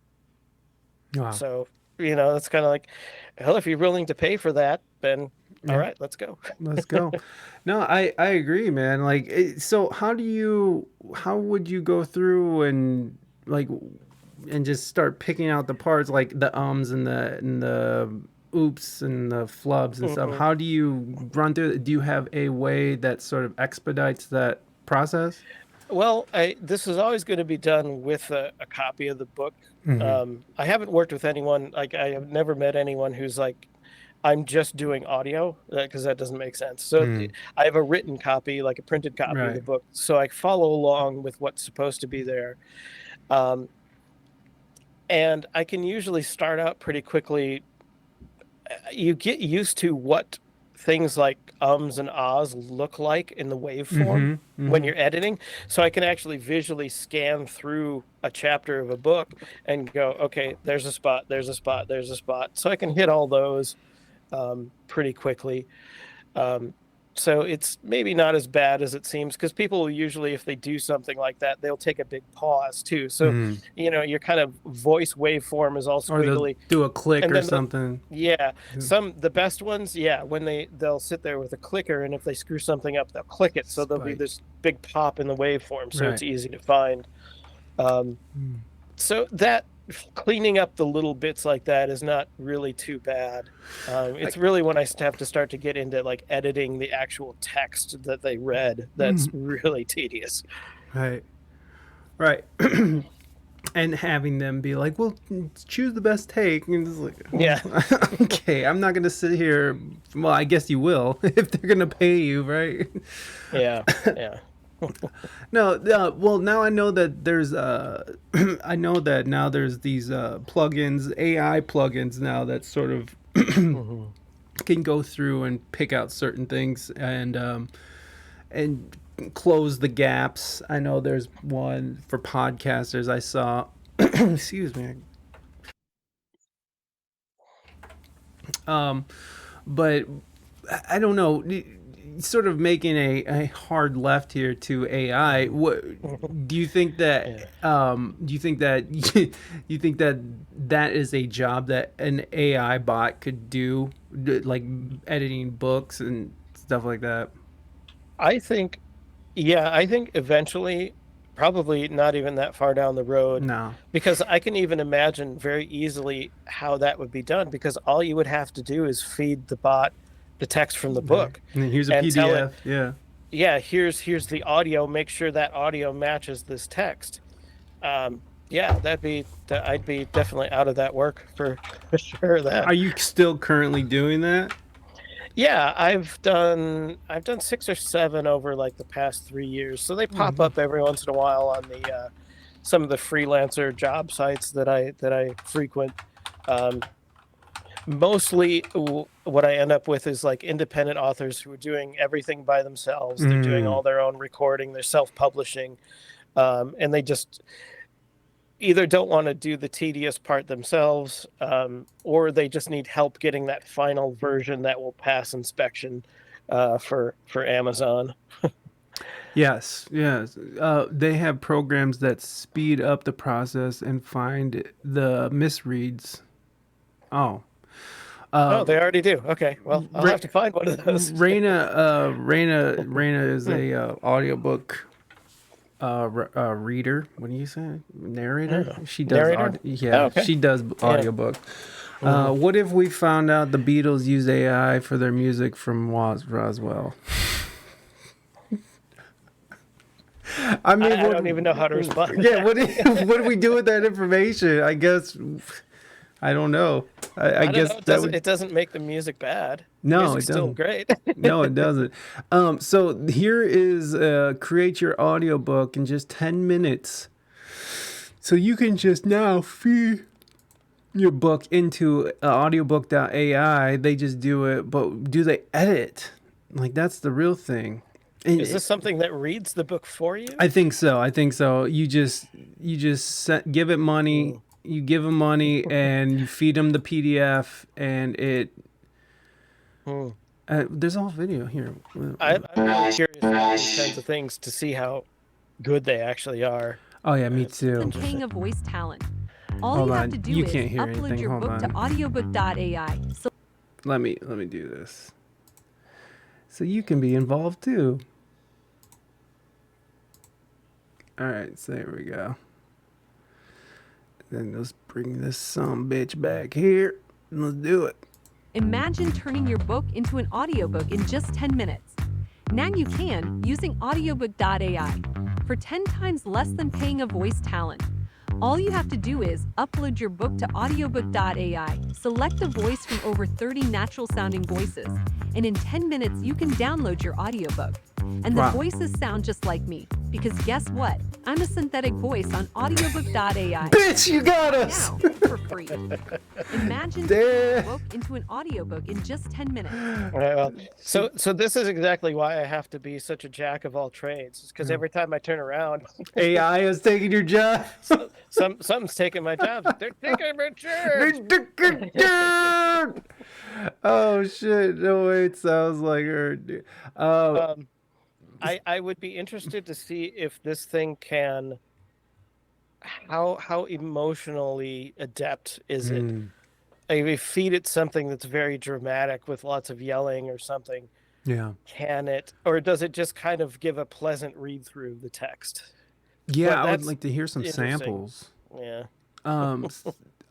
Wow. So, that's kind of like, hell, if you're willing to pay for that, then all Yeah. right, let's go. Let's go. No, I agree, man. Like, so how would you go through and like and just start picking out the parts, like the ums and the oops and the flubs and stuff? Mhm. How do you run through it? Do you have a way that sort of expedites that process? Well, this is always going to be done with a copy of the book. Mm-hmm. I haven't worked with anyone, like I have never met anyone who's like I'm just doing audio, because that doesn't make sense. So I have a written copy, like a printed copy of the Right. book, so I follow along with what's supposed to be there. And I can usually start out pretty quickly. You get used to what things like ums and ahs look like in the waveform when you're editing. So I can actually visually scan through a chapter of a book and go, okay, there's a spot, there's a spot, there's a spot. So I can hit all those pretty quickly. So it's maybe not as bad as it seems, because people usually, if they do something like that, they'll take a big pause too. So, your kind of voice waveform is all Or they'll squiggly. do a click And or then something. the best ones, when they'll sit there with a clicker, and if they screw something up, they'll click it. So there'll be this big pop in the waveform, so it's easy to find. So that cleaning up the little bits like that is not really too bad. It's really when I have to start to get into like editing the actual text that they read that's really tedious. Right. And having them be like, well, choose the best take. And it's like, okay, I'm not going to sit here. Well, I guess you will if they're going to pay you, right? Yeah. No, well, now I know that there's I know that now there's these plugins, AI plugins now that sort of can go through and pick out certain things and close the gaps. I know there's one for podcasters I saw. Excuse me. But I don't know. Sort of making a hard left here to AI. What do you think that? Do you think that you think that that is a job that an AI bot could do, like editing books and stuff like that? I think eventually, probably not even that far down the road. No. Because I can even imagine very easily how that would be done, because all you would have to do is feed the bot the text from the book. And here's a and PDF. Tell it, here's the audio. Make sure that audio matches this text. I'd be definitely out of that work for sure. Are you still currently doing that? Yeah, I've done 6 or 7 over like the past 3 years. So they pop up every once in a while on the some of the freelancer job sites that I frequent. Mostly what I end up with is like independent authors who are doing everything by themselves. They're doing all their own recording, they're self-publishing, and they just either don't want to do the tedious part themselves, or they just need help getting that final version that will pass inspection for Amazon. Yes. They have programs that speed up the process and find the misreads. They already do. Okay, well, I'll have to find one of those. Raina is a audiobook reader. What do you say? Narrator? She does. Narrator? She does audiobook. What if we found out the Beatles use AI for their music from Roswell? I don't even know how to respond. Yeah, what do we do with that information? I guess I don't know. I guess it doesn't make the music bad. No, Music's it doesn't. Still great. No, it doesn't. So here is create your audiobook in just 10 minutes. So you can just now feed your book into audiobook.ai. They just do it, but do they edit? Like, that's the real thing. Is this something that reads the book for you? I think so. You just give it money. You give them money and you feed them the PDF, and it. There's a whole video here. I'm really curious about these kinds of things to see how good they actually are. Oh yeah, me too. King of voice talent. All you have to do is upload your book to audiobook.ai. So let me do this. So you can be involved too. All right, so there we go. Then let's bring this bitch back here and let's do it. Imagine turning your book into an audiobook in just 10 minutes. Now you can using audiobook.ai for 10 times less than paying a voice talent. All you have to do is upload your book to audiobook.ai, select a voice from over 30 natural-sounding voices, and in 10 minutes you can download your audiobook. And the voices sound just like me, because guess what? I'm a synthetic voice on audiobook.ai. Bitch, you got us! Now, for free. Imagine turning a book into an audiobook in just 10 minutes. Well, so this is exactly why I have to be such a jack of all trades. Because every time I turn around, AI is taking your job. Something's taking my job. They're taking my job. Oh shit! No way, it sounds like her. Dude. I would be interested to see if this thing can. How emotionally adept is it? If we feed it something that's very dramatic with lots of yelling or something, can it, or does it just kind of give a pleasant read through the text? Yeah, I would like to hear some samples. Yeah.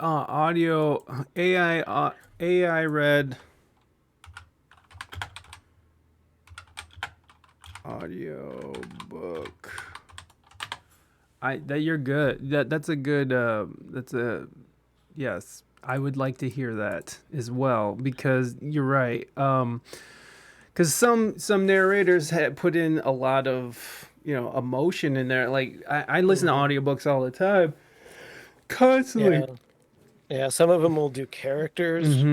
Audio AI read audio book. You're good. That's a good. Yes. I would like to hear that as well, because you're right. Because some narrators had put in a lot of emotion in there. Like I listen to audiobooks all the time, constantly. Yeah. Some of them will do characters.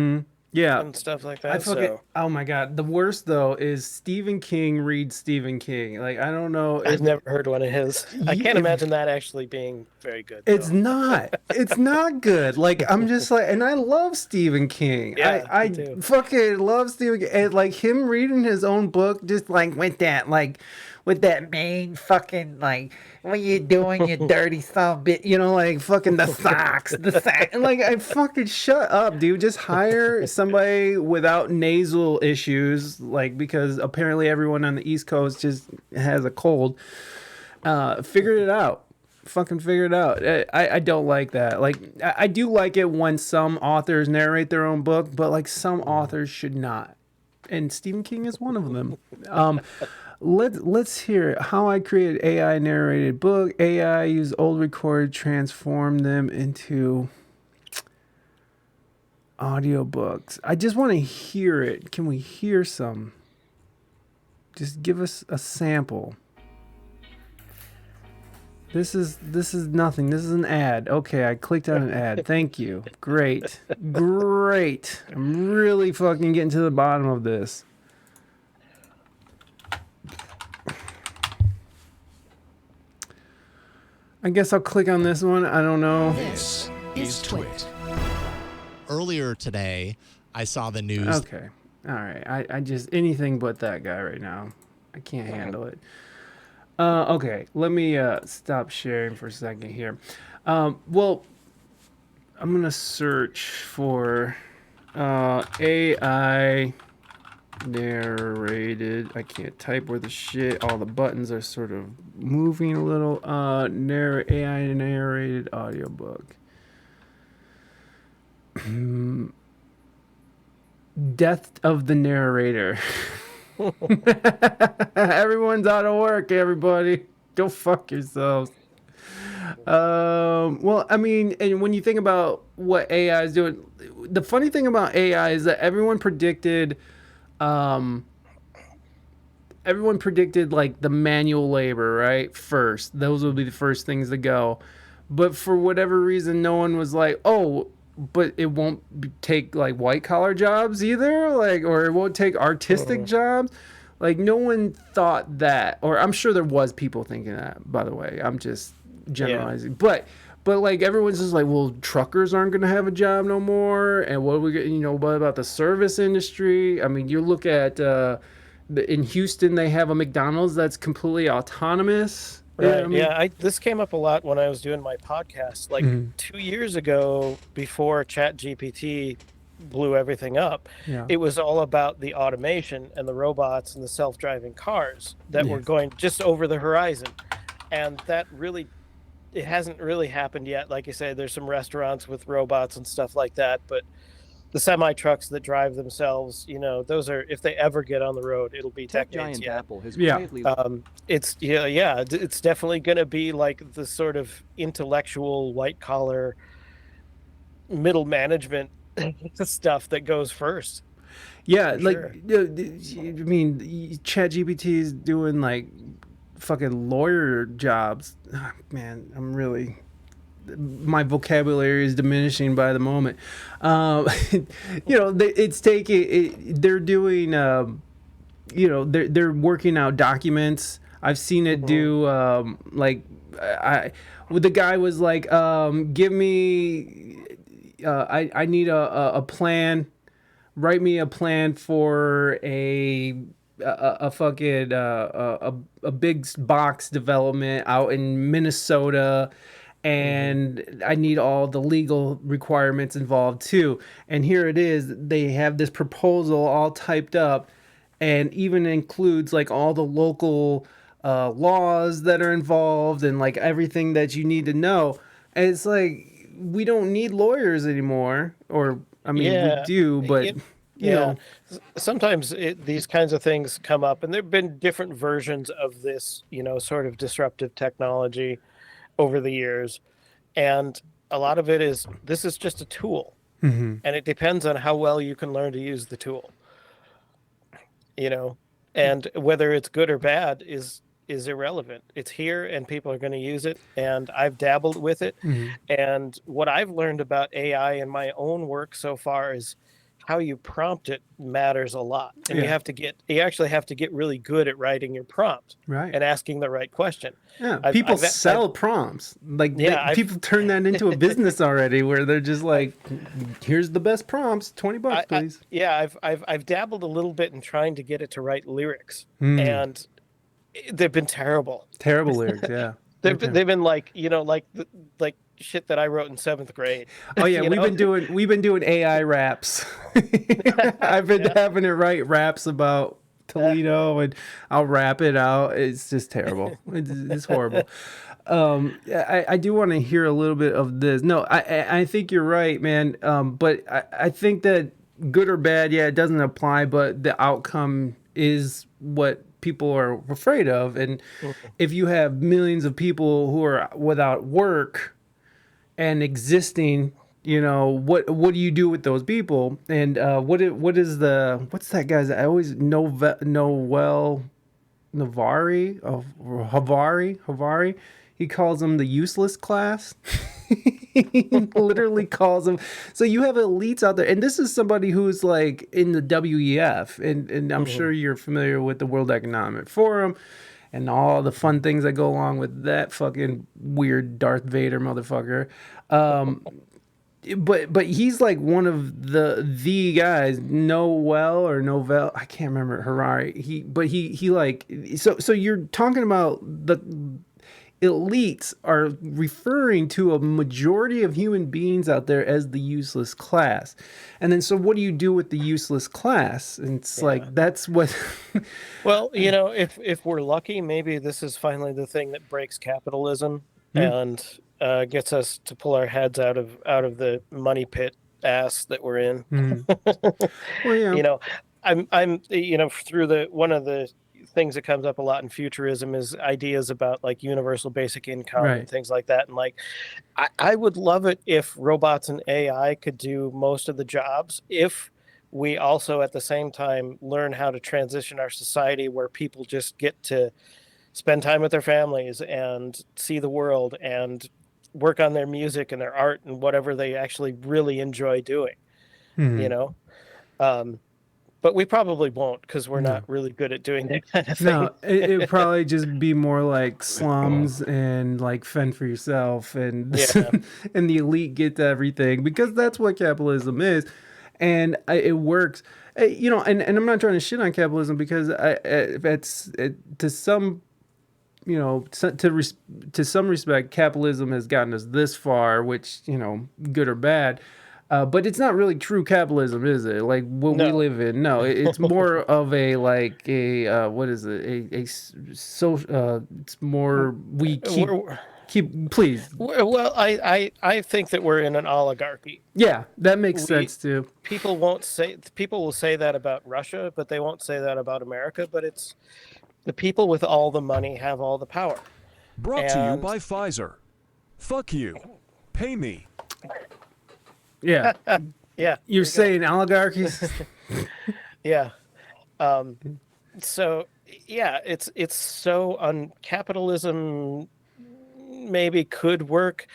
Yeah, and stuff like that. Oh my god, the worst though is Stephen King reads Stephen King. Like I don't know. I've never heard one of his. I can't imagine that actually being very good. It's not. It's not good. Like I'm just like, and I love Stephen King. Yeah, I fucking love Stephen King. And like him reading his own book, just like with that main fucking like, what you doing, you dirty son of a bitch, like fucking the socks, and like I fucking shut up, dude. Just hire somebody without nasal issues, like, because apparently everyone on the East Coast just has a cold. Figure it out. Fucking figure it out. I don't like that. Like I do like it when some authors narrate their own book, but like some authors should not. And Stephen King is one of them. Let's hear it. How I created AI narrated book. AI use old record, transform them into audiobooks. I just want to hear it. Can we hear some? Just give us a sample. This is nothing. This is an ad. Okay, I clicked on an ad. Thank you. Great. I'm really fucking getting to the bottom of this. I guess I'll click on this one. I don't know. This is Twit. Earlier today, I saw the news. Okay. All right. I just, anything but that guy right now. I can't handle it. Okay. Let me stop sharing for a second here. Well, I'm going to search for AI narrated. I can't type where the shit. All the buttons are sort of moving a little. AI narrated audiobook. Death of the narrator. Everyone's out of work, everybody. Go fuck yourselves. Well, I mean, and when you think about what AI is doing, the funny thing about AI is that everyone predicted like the manual labor, right? First, those will be the first things to go. But for whatever reason, no one was like, oh, but it won't take like white collar jobs either, like, or it won't take artistic jobs. Like no one thought that, or I'm sure there was people thinking that, by the way. I'm just generalizing. Yeah. But like everyone's just like, well, truckers aren't going to have a job no more. And what what about the service industry? I mean, you look at in Houston, they have a McDonald's that's completely autonomous. Right. I mean? This came up a lot when I was doing my podcast. Like 2 years ago, before ChatGPT blew everything up, it was all about the automation and the robots and the self-driving cars that were going just over the horizon. And that really, it hasn't really happened yet. Like you say, there's some restaurants with robots and stuff like that, but the semi trucks that drive themselves, those are, if they ever get on the road, it'll be Tech decades giant yet. Apple has Yeah. quietly It's it's definitely going to be like the sort of intellectual white collar middle management stuff that goes first. Yeah, For like sure. I mean, ChatGPT is doing like fucking lawyer jobs. Ah, man, my vocabulary is diminishing by the moment. It's taking they're doing they're working out documents. I've seen it do like the guy was like, give me I need a plan. Write me a plan for a fucking a big box development out in Minnesota, and I need all the legal requirements involved too. And here it is. They have this proposal all typed up, and even includes like all the local laws that are involved and like everything that you need to know. And it's like we don't need lawyers anymore, or I mean we Yeah. do, but It- you yeah. know. Sometimes these kinds of things come up, and there have been different versions of this, sort of disruptive technology over the years. And a lot of it is, this is just a tool, and it depends on how well you can learn to use the tool. And whether it's good or bad is irrelevant. It's here, and people are going to use it, and I've dabbled with it. And what I've learned about AI in my own work so far is how you prompt it matters a lot. And Yeah. you actually have to get really good at writing your prompt, Right. and asking the right question. Yeah, I've- people I've- sell prompts. Like Yeah, people turn that into a business already, where they're just like, "Here's the best prompts, $20, please." I've dabbled a little bit in trying to get it to write lyrics, Hmm. and they've been terrible. Terrible lyrics, yeah. They've been like like shit that I wrote in 7th grade. Oh yeah, you know? we've been doing AI raps. I've been having it write raps about Toledo, and I'll rap it out. It's just terrible. It's horrible. I do want to hear a little bit of this. No, I think you're right, man. But I think that good or bad, yeah, it doesn't apply, but the outcome is what people are afraid of. And if you have millions of people who are without work and existing, what do you do with those people? And what's that guy's? I always Noel Navari of Havari. He calls them the useless class. He literally calls them. So you have elites out there, and this is somebody who's like in the WEF, and I'm sure you're familiar with the World Economic Forum and all the fun things that go along with that fucking weird Darth Vader motherfucker. But he's like one of the guys, Novel, I can't remember, Harari. He like, so you're talking about the elites are referring to a majority of human beings out there as the useless class. And then so what do you do with the useless class? And it's like, that's what Well, if we're lucky, maybe this is finally the thing that breaks capitalism and gets us to pull our heads out of the money pit ass that we're in. Well, yeah. I'm through one of the things that comes up a lot in futurism is ideas about like universal basic income Right. and things like that. And like, I would love it if robots and AI could do most of the jobs, if we also at the same time learn how to transition our society where people just get to spend time with their families and see the world and work on their music and their art and whatever they actually really enjoy doing. But we probably won't, because we're not really good at doing that kind of thing. No, it'd probably just be more like slums and like fend for yourself, and and the elite get everything, because that's what capitalism is, and it works. And I'm not trying to shit on capitalism, because to some, to some respect, capitalism has gotten us this far, which, good or bad. But it's not really true capitalism, is it? Like what we live in. No, it's more of a like a what is it? It's more we keep. Please. Well, I think that we're in an oligarchy. Yeah, that makes sense too. People will say that about Russia, but they won't say that about America. But it's the people with all the money have all the power. Brought to you by Pfizer. Fuck you. Pay me. Yeah. Yeah. You're saying oligarchies? Yeah. So yeah, it's so capitalism maybe could work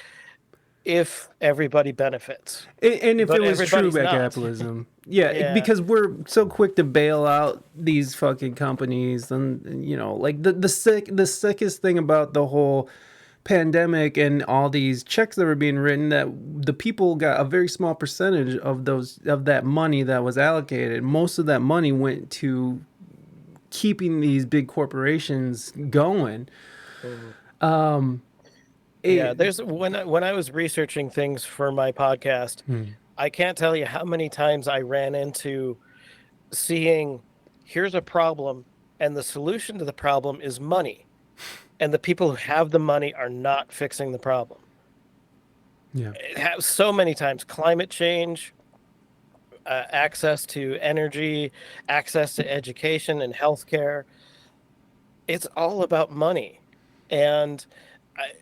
if everybody benefits. And if But it was true everybody's not. capitalism. Yeah, Yeah. because we're so quick to bail out these fucking companies, and you know, like the sickest thing about the whole pandemic and all these checks that were being written, that the people got a very small percentage of that money that was allocated. Most of that money went to keeping these big corporations going. There's when I was researching things for my podcast, I can't tell you how many times I ran into seeing here's a problem and the solution to the problem is money. And the people who have the money are not fixing the problem. Yeah. It has so many times climate change, access to energy, access to education and healthcare. It's all about money. And I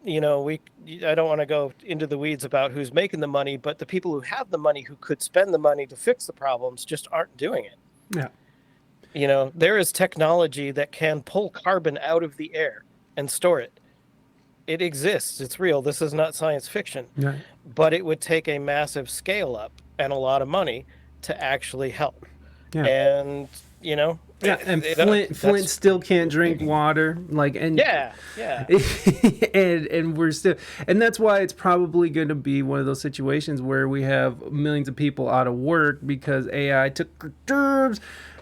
don't want to go into the weeds about who's making the money, but the people who have the money, who could spend the money to fix the problems, just aren't doing it. Yeah. You know, there is technology that can pull carbon out of the air and store it. It exists. It's real. This is not science fiction. Right. But it would take a massive scale up and a lot of money to actually help. Yeah. And, you know. Yeah, and Flint still can't drink water. Yeah. and we're still, and that's why it's probably going to be one of those situations where we have millions of people out of work because AI took jobs.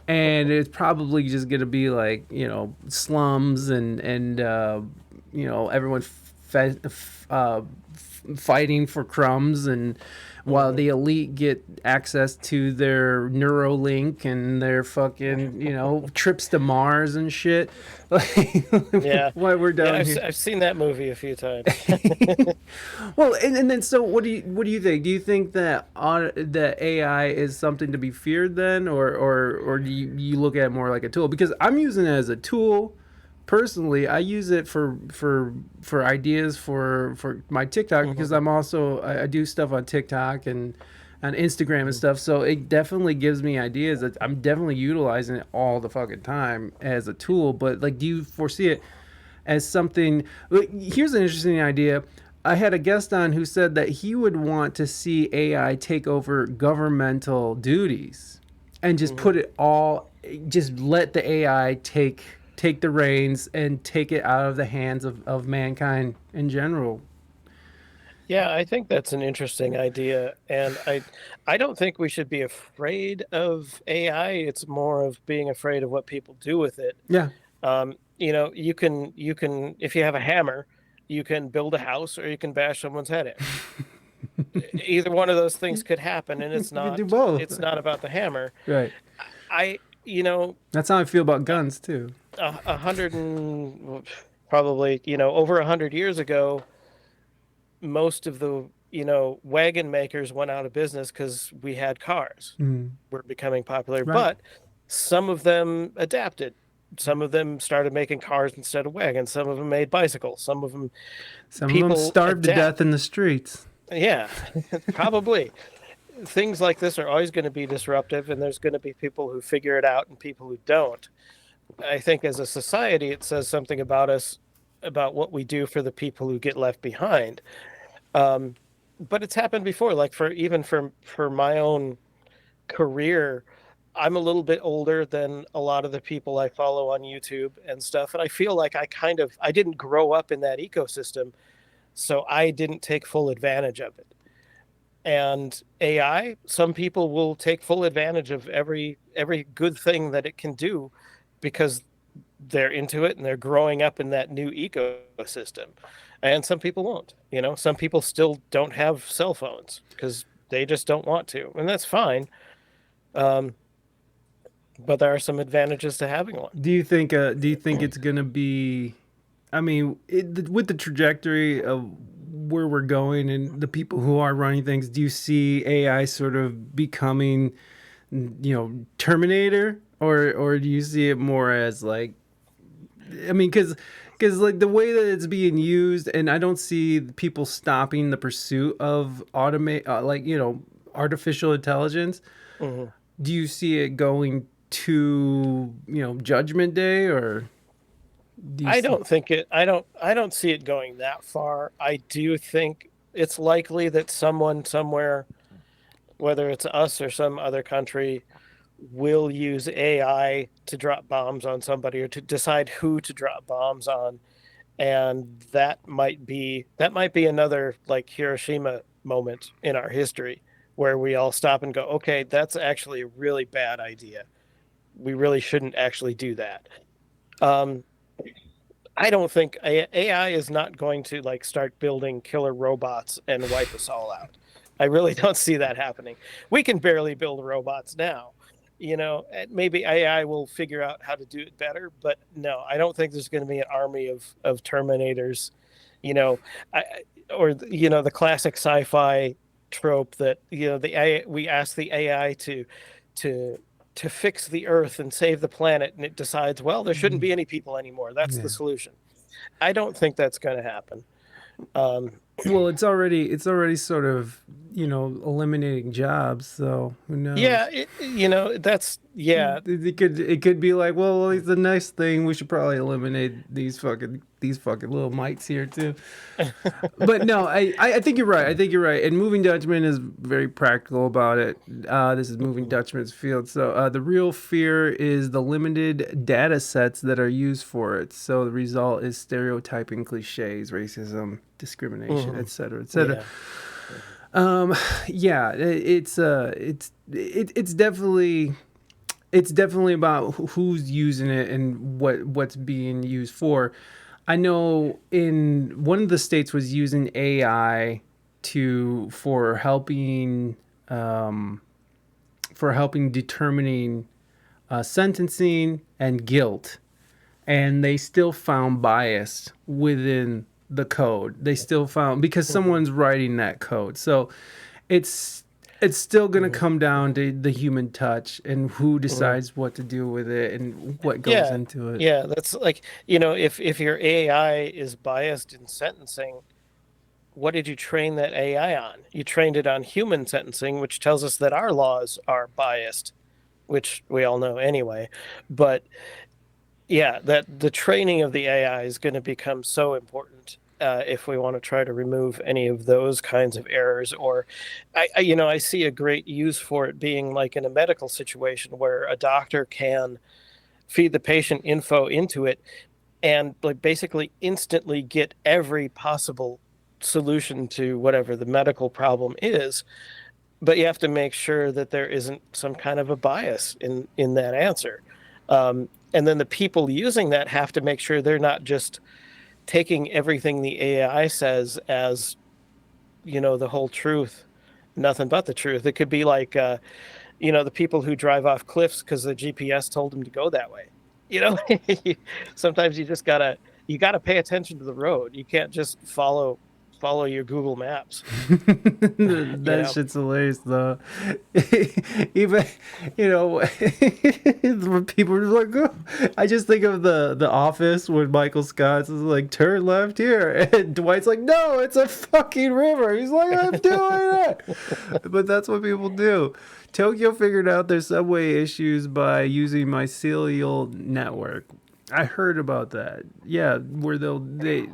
And it's probably just going to be like, you know, slums and you know, everyone fighting for crumbs, and while the elite get access to their Neuralink and their fucking, you know, trips to Mars and shit. Yeah. Why we're down here. I've seen that movie a few times. Well, and then so what do you think? Do you think that that AI is something to be feared then, or do you look at it more like a tool? Because I'm using it as a tool. Personally, I use it for ideas for my TikTok, because I do stuff on TikTok and on Instagram and stuff. So it definitely gives me ideas that I'm definitely utilizing it all the fucking time as a tool. But like, do you foresee it as something? Here's an interesting idea. I had a guest on who said that he would want to see AI take over governmental duties and just put it all, just let the AI take the reins and take it out of the hands of mankind in general. Yeah, I think that's an interesting idea, and I don't think we should be afraid of AI. It's more of being afraid of what people do with it. Yeah. You know, you can if you have a hammer, you can build a house or you can bash someone's head in. Either one of those things could happen, and it's not do both. It's not about the hammer. Right. That's how I feel about guns too. Probably, over 100 years ago, most of the, wagon makers went out of business because we had cars. Were becoming popular, Right. but some of them adapted. Some of them started making cars instead of wagons. Some of them made bicycles. Some of them starved to death in the streets. Yeah, probably. Things like this are always going to be disruptive, and there's going to be people who figure it out and people who don't. I think as a society, it says something about us, about what we do for the people who get left behind. But it's happened before, like for my own career. I'm a little bit older than a lot of the people I follow on YouTube and stuff. And I feel like I didn't grow up in that ecosystem, so I didn't take full advantage of it. And AI, some people will take full advantage of every good thing that it can do because they're into it and they're growing up in that new ecosystem. And some people won't. Some people still don't have cell phones because they just don't want to, and that's fine. But there are some advantages to having one. Do you think it's gonna be I mean, with the trajectory of where we're going and the people who are running things, do you see AI sort of becoming, Terminator, or do you see it more as like, I mean, because like the way that it's being used, and I don't see people stopping the pursuit of artificial intelligence. Mm-hmm. Do you see it going to Judgment Day, or do you I don't think it. I don't see it going that far. I do think it's likely that someone somewhere, whether it's us or some other country, will use AI to drop bombs on somebody or to decide who to drop bombs on, and that might be another like Hiroshima moment in our history where we all stop and go, okay, that's actually a really bad idea. We really shouldn't actually do that. Um, I don't think AI is not going to like start building killer robots and wipe us all out. I really don't see that happening. We can barely build robots now. Maybe AI will figure out how to do it better, but no, I don't think there's going to be an army of Terminators. You know, I, or the classic sci-fi trope that the AI, we ask the AI to to fix the earth and save the planet, and it decides, well, there shouldn't be any people anymore. That's the solution. I don't think that's going to happen. Well, it's already sort of eliminating jobs. So who knows? Yeah, that's It could be like, well, it's the next thing. We should probably eliminate these fucking little mites here too. But no, I think you're right. I think you're right. And Moving Dutchman is very practical about it. This is Moving Dutchman's field. So the real fear is the limited data sets that are used for it. So the result is stereotyping, cliches, racism, discrimination, et cetera, et cetera. Yeah. It's definitely about who's using it and what's being used for. I know in one of the states was using AI for helping determining sentencing and guilt, and they still found bias within the code. They still found, because someone's writing that code. So it's still going to come down to the human touch and who decides what to do with it and what goes into it. Yeah, that's like, if your AI is biased in sentencing, what did you train that AI on? You trained it on human sentencing, which tells us that our laws are biased, which we all know anyway. But yeah, that the training of the AI is going to become so important if we want to try to remove any of those kinds of errors. Or, I see a great use for it being like in a medical situation where a doctor can feed the patient info into it and like basically instantly get every possible solution to whatever the medical problem is. But you have to make sure that there isn't some kind of a bias in that answer. And then the people using that have to make sure they're not just taking everything the AI says as, the whole truth, nothing but the truth. It could be like, the people who drive off cliffs because the GPS told them to go that way. Sometimes you just gotta pay attention to the road. You can't just follow your Google Maps. That shit's hilarious though. Even when people are like, oh. I just think of the Office when Michael Scott's is like, turn left here, and Dwight's like, no, it's a fucking river. He's like, I'm doing it. But that's what people do. Tokyo figured out their subway issues by using mycelial network. I heard about that. Yeah, where they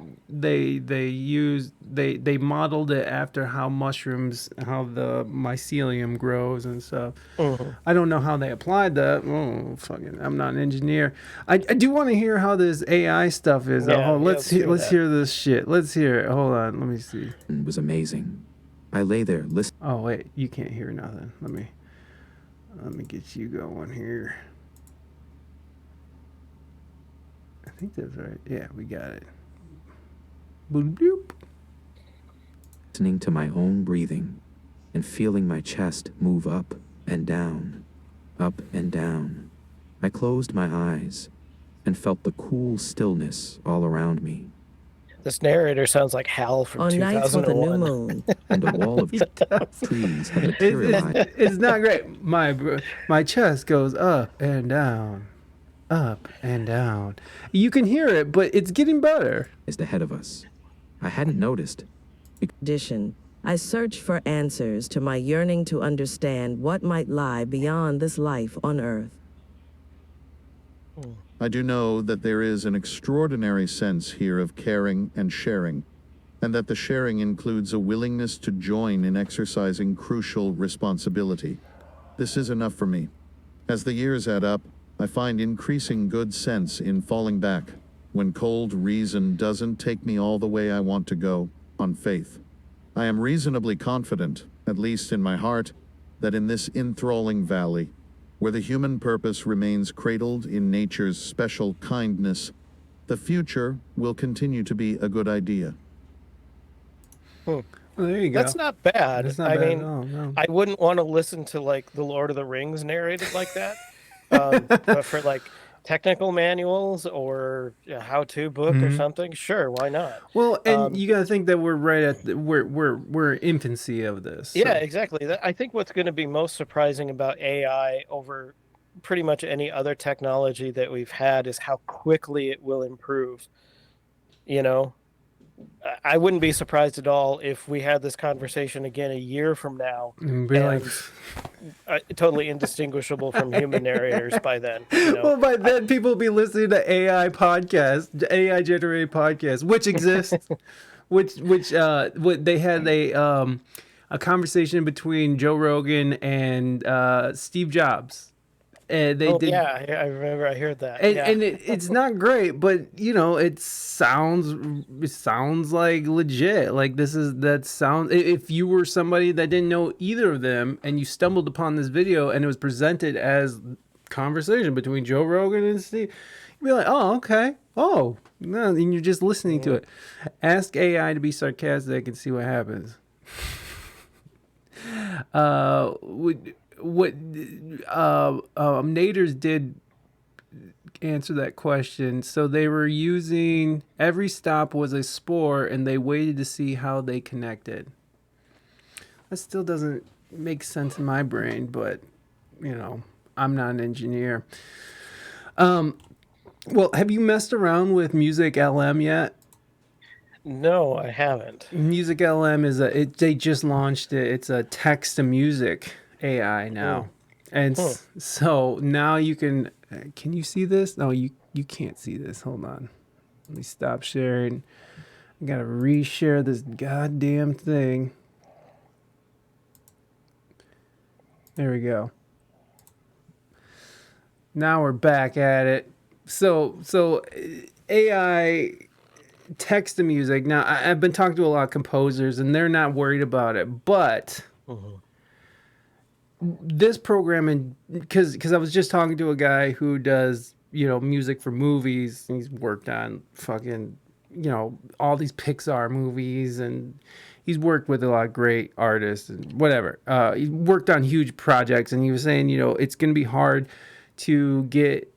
modeled it after how the mycelium grows and stuff. I don't know how they applied that. I'm not an engineer. I do want to hear how this AI stuff is. Let's hear this shit. Let's hear it. Hold on, let me see. It was amazing. I lay there listening. Oh wait, you can't hear nothing. Let me get you going here. I think that's right. Yeah, we got it. Boop, boop. Listening to my own breathing and feeling my chest move up and down, up and down. I closed my eyes and felt the cool stillness all around me. This narrator sounds like Hal from On nights with a new 2001. moon. And a wall of trees had materialized. It's not great. My chest goes up and down, up and down. You can hear it, but it's getting better. Ahead of us. I hadn't noticed. Edition. I search for answers to my yearning to understand what might lie beyond this life on Earth. I do know that there is an extraordinary sense here of caring and sharing, and that the sharing includes a willingness to join in exercising crucial responsibility. This is enough for me. As the years add up, I find increasing good sense in falling back, when cold reason doesn't take me all the way I want to go, on faith. I am reasonably confident, at least in my heart, that in this enthralling valley, where the human purpose remains cradled in nature's special kindness, the future will continue to be a good idea. Well, there you go. That's not bad. That's not I bad mean, at all, no. I wouldn't want to listen to like the Lord of the Rings narrated like that. But for like technical manuals or a how-to book or something, sure, why not? Well, and you got to think that we're right at we're infancy of this. So. Yeah, exactly. I think what's going to be most surprising about AI over pretty much any other technology that we've had is how quickly it will improve. You know, I wouldn't be surprised at all if we had this conversation again a year from now, And be like, totally indistinguishable from human narrators by then. You know? well, by then people will be listening to AI podcasts, AI generated podcasts, which exist, which they had a conversation between Joe Rogan and Steve Jobs. And they did. Yeah, I remember. I heard that. And it's not great, but you know, it sounds like legit. Like that sounds. If you were somebody that didn't know either of them and you stumbled upon this video and it was presented as conversation between Joe Rogan and Steve, you'd be like, oh, okay, oh, no, and you're just listening to it. Ask AI to be sarcastic and see what happens. What Naders did answer that question. So they were using every stop was a spore and they waited to see how they connected. That still doesn't make sense in my brain, but you know, I'm not an engineer. Well, have you messed around with Music LM yet? No, I haven't. Music LM is they just launched it. It's a text to music AI now. And so now you can you see this? No, you can't see this. Hold on. Let me stop sharing. I gotta reshare this goddamn thing. There we go. Now we're back at it. So AI text to music. Now I've been talking to a lot of composers and they're not worried about it, but this program, because I was just talking to a guy who does, you know, music for movies. And he's worked on fucking, you know, all these Pixar movies, and he's worked with a lot of great artists and whatever. He worked on huge projects, and he was saying, you know, it's going to be hard to get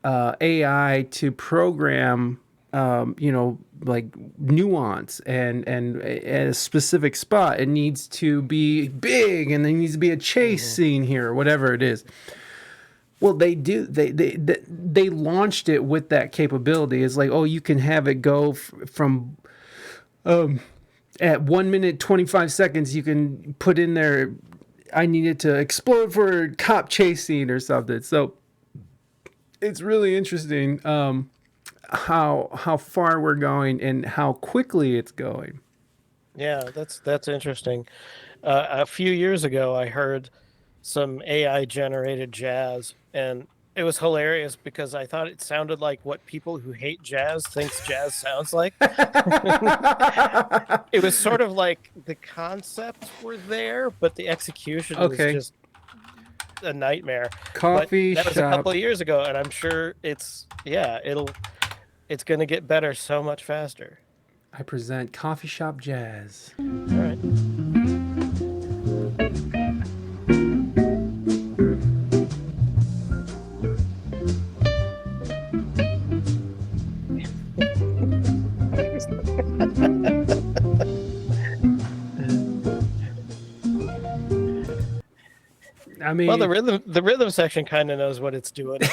AI to program, you know, like nuance and a specific spot. It needs to be big, and there needs to be a chase scene here, or whatever it is. Well, they launched it with that capability. It's like, oh, you can have it go from at 1 minute 25 seconds. You can put in there, I need it to explode for a cop chase scene or something. So it's really interesting. How far we're going and how quickly it's going. Yeah, that's interesting. A few years ago, I heard some AI generated jazz, and it was hilarious because I thought it sounded like what people who hate jazz thinks jazz sounds like. It was sort of like the concepts were there, but the execution was just a nightmare. Coffee That was shop. a couple of years ago, and I'm sure it's going to get better so much faster. I present Coffee Shop Jazz. All right. I mean, well, the rhythm section kind of knows what it's doing, but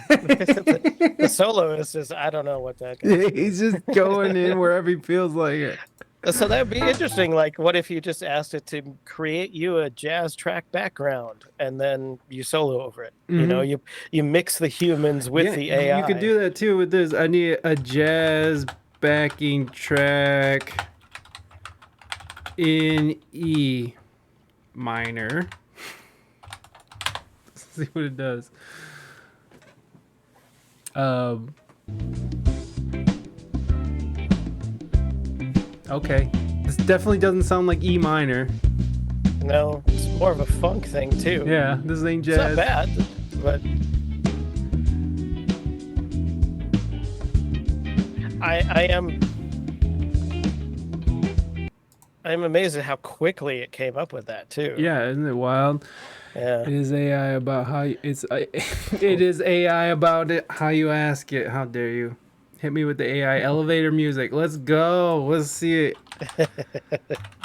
the soloist is, I don't know what that guy. he's just going in wherever he feels like it. So that would be interesting. Like, what if you just asked it to create you a jazz track background and then you solo over it? You know, you mix the humans with the AI. You could do that too with this. I need a jazz backing track in E minor. Let's see what it does. Okay, this definitely doesn't sound like E minor. No, it's more of a funk thing too. Yeah, this ain't jazz. It's not bad, but I am amazed at how quickly it came up with that too. Yeah, isn't it wild? Yeah. It is AI about how it is AI about it how you ask it. How dare you? Hit me with the AI elevator music. Let's go. Let's see it.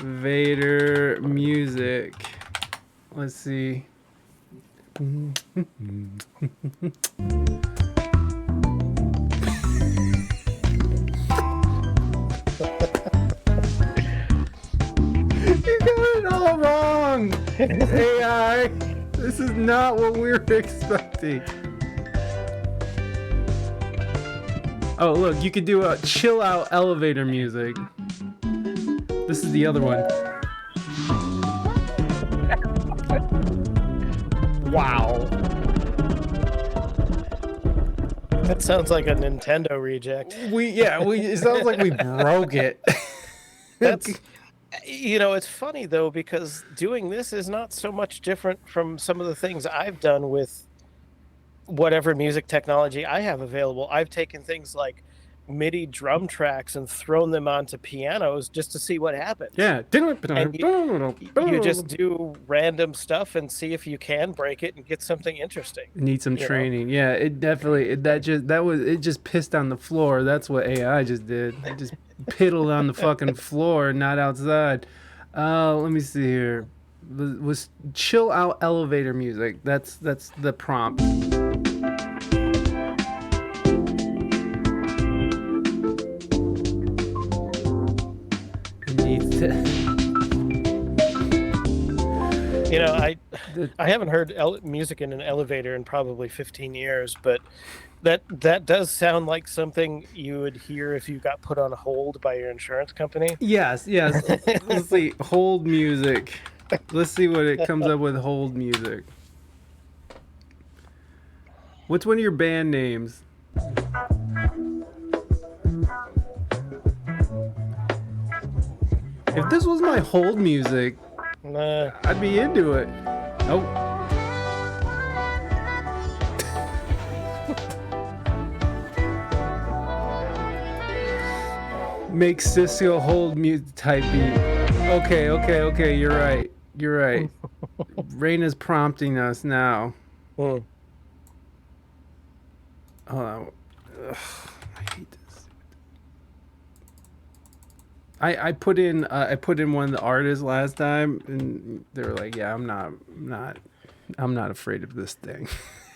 Vader music. Let's see. You got it all wrong. AI. This is not what we were expecting. Oh, look, you could do a chill out elevator music. This is the other one. Wow. That sounds like a Nintendo reject. It sounds like we broke it. That's, you know, it's funny though, because doing this is not so much different from some of the things I've done with whatever music technology I have available. I've taken things like MIDI drum tracks and thrown them onto pianos just to see what happens. Yeah. And you just do random stuff and see if you can break it and get something interesting. Need some training. Yeah, it definitely it just pissed on the floor. That's what AI just did. It just piddled on the fucking floor, not outside. Let me see here. Was chill out elevator music. That's the prompt. You know, I haven't heard music in an elevator in probably 15 years, but that does sound like something you would hear if you got put on hold by your insurance company. Yes. Let's see. Hold music. Let's see what it comes up with. Hold music. What's one of your band names? If this was my hold music, I'd be into it. Oh. Make Cisco hold mute type beat. Okay. You're right. Raina's prompting us now. Hold on. Ugh, I hate this. I put in one of the artists last time, and they were like, "Yeah, I'm not afraid of this thing."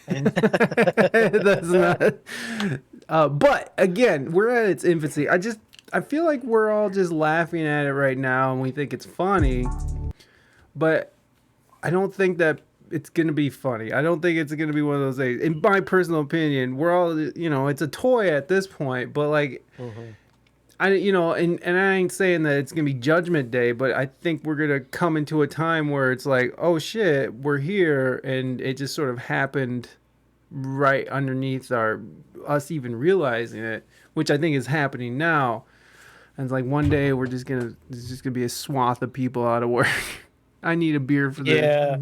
That's not. But again, we're at its infancy. I feel like we're all just laughing at it right now, and we think it's funny. But I don't think that it's gonna be funny. I don't think it's gonna be one of those days. In my personal opinion, we're all, it's a toy at this point. But like. And I ain't saying that it's gonna be Judgment Day, but I think we're gonna come into a time where it's like, oh shit, we're here, and it just sort of happened right underneath us even realizing it, which I think is happening now. And it's like one day there's just gonna be a swath of people out of work. I need a beer for this. Yeah,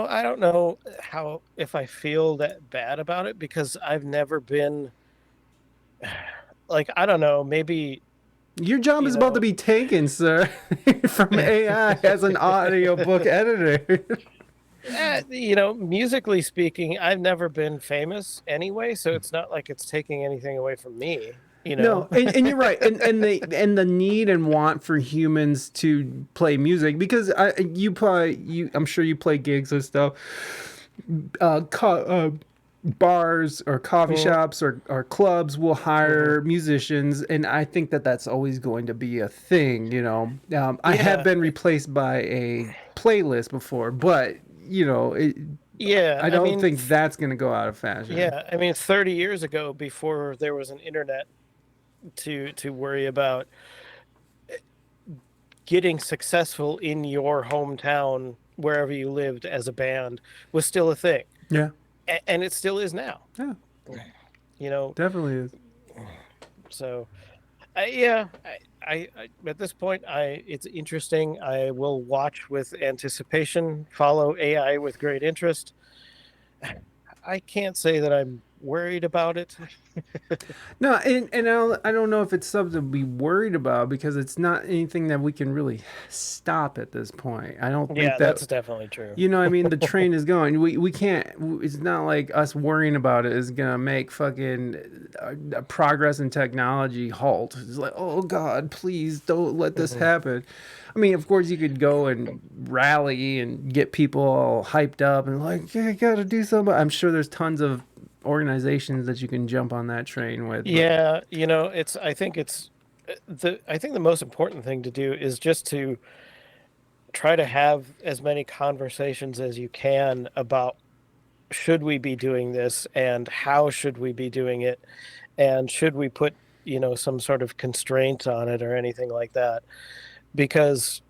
I don't know if I feel that bad about it, because I've never been. Like, I don't know, maybe... Your job is about to be taken, sir, from AI as an audiobook editor. Musically speaking, I've never been famous anyway, so it's not like it's taking anything away from me. No, and you're right, and the need and want for humans to play music, because I'm sure you play gigs and stuff, bars or coffee shops or clubs will hire musicians, and I think that's always going to be a thing. I have been replaced by a playlist before, but I don't think that's going to go out of fashion. Yeah, I mean, 30 years ago, before there was an internet to worry about, getting successful in your hometown, wherever you lived as a band, was still a thing. Yeah. And it still is now. Yeah. Definitely is. So, I at this point, it's interesting. I will watch with anticipation, follow AI with great interest. I can't say that I'm worried about it. No, and I don't know if it's something to be worried about, because it's not anything that we can really stop at this point. I don't think that's definitely true. I mean, the train is going. We can't. It's not like us worrying about it is gonna make fucking progress in technology halt. It's like, oh God, please don't let this happen. I mean, of course, you could go and rally and get people all hyped up and like, yeah, I got to do something. I'm sure there's tons of organizations that you can jump on that train with. Yeah, I think the most important thing to do is just to try to have as many conversations as you can about, should we be doing this, and how should we be doing it, and should we put some sort of constraint on it or anything like that. Because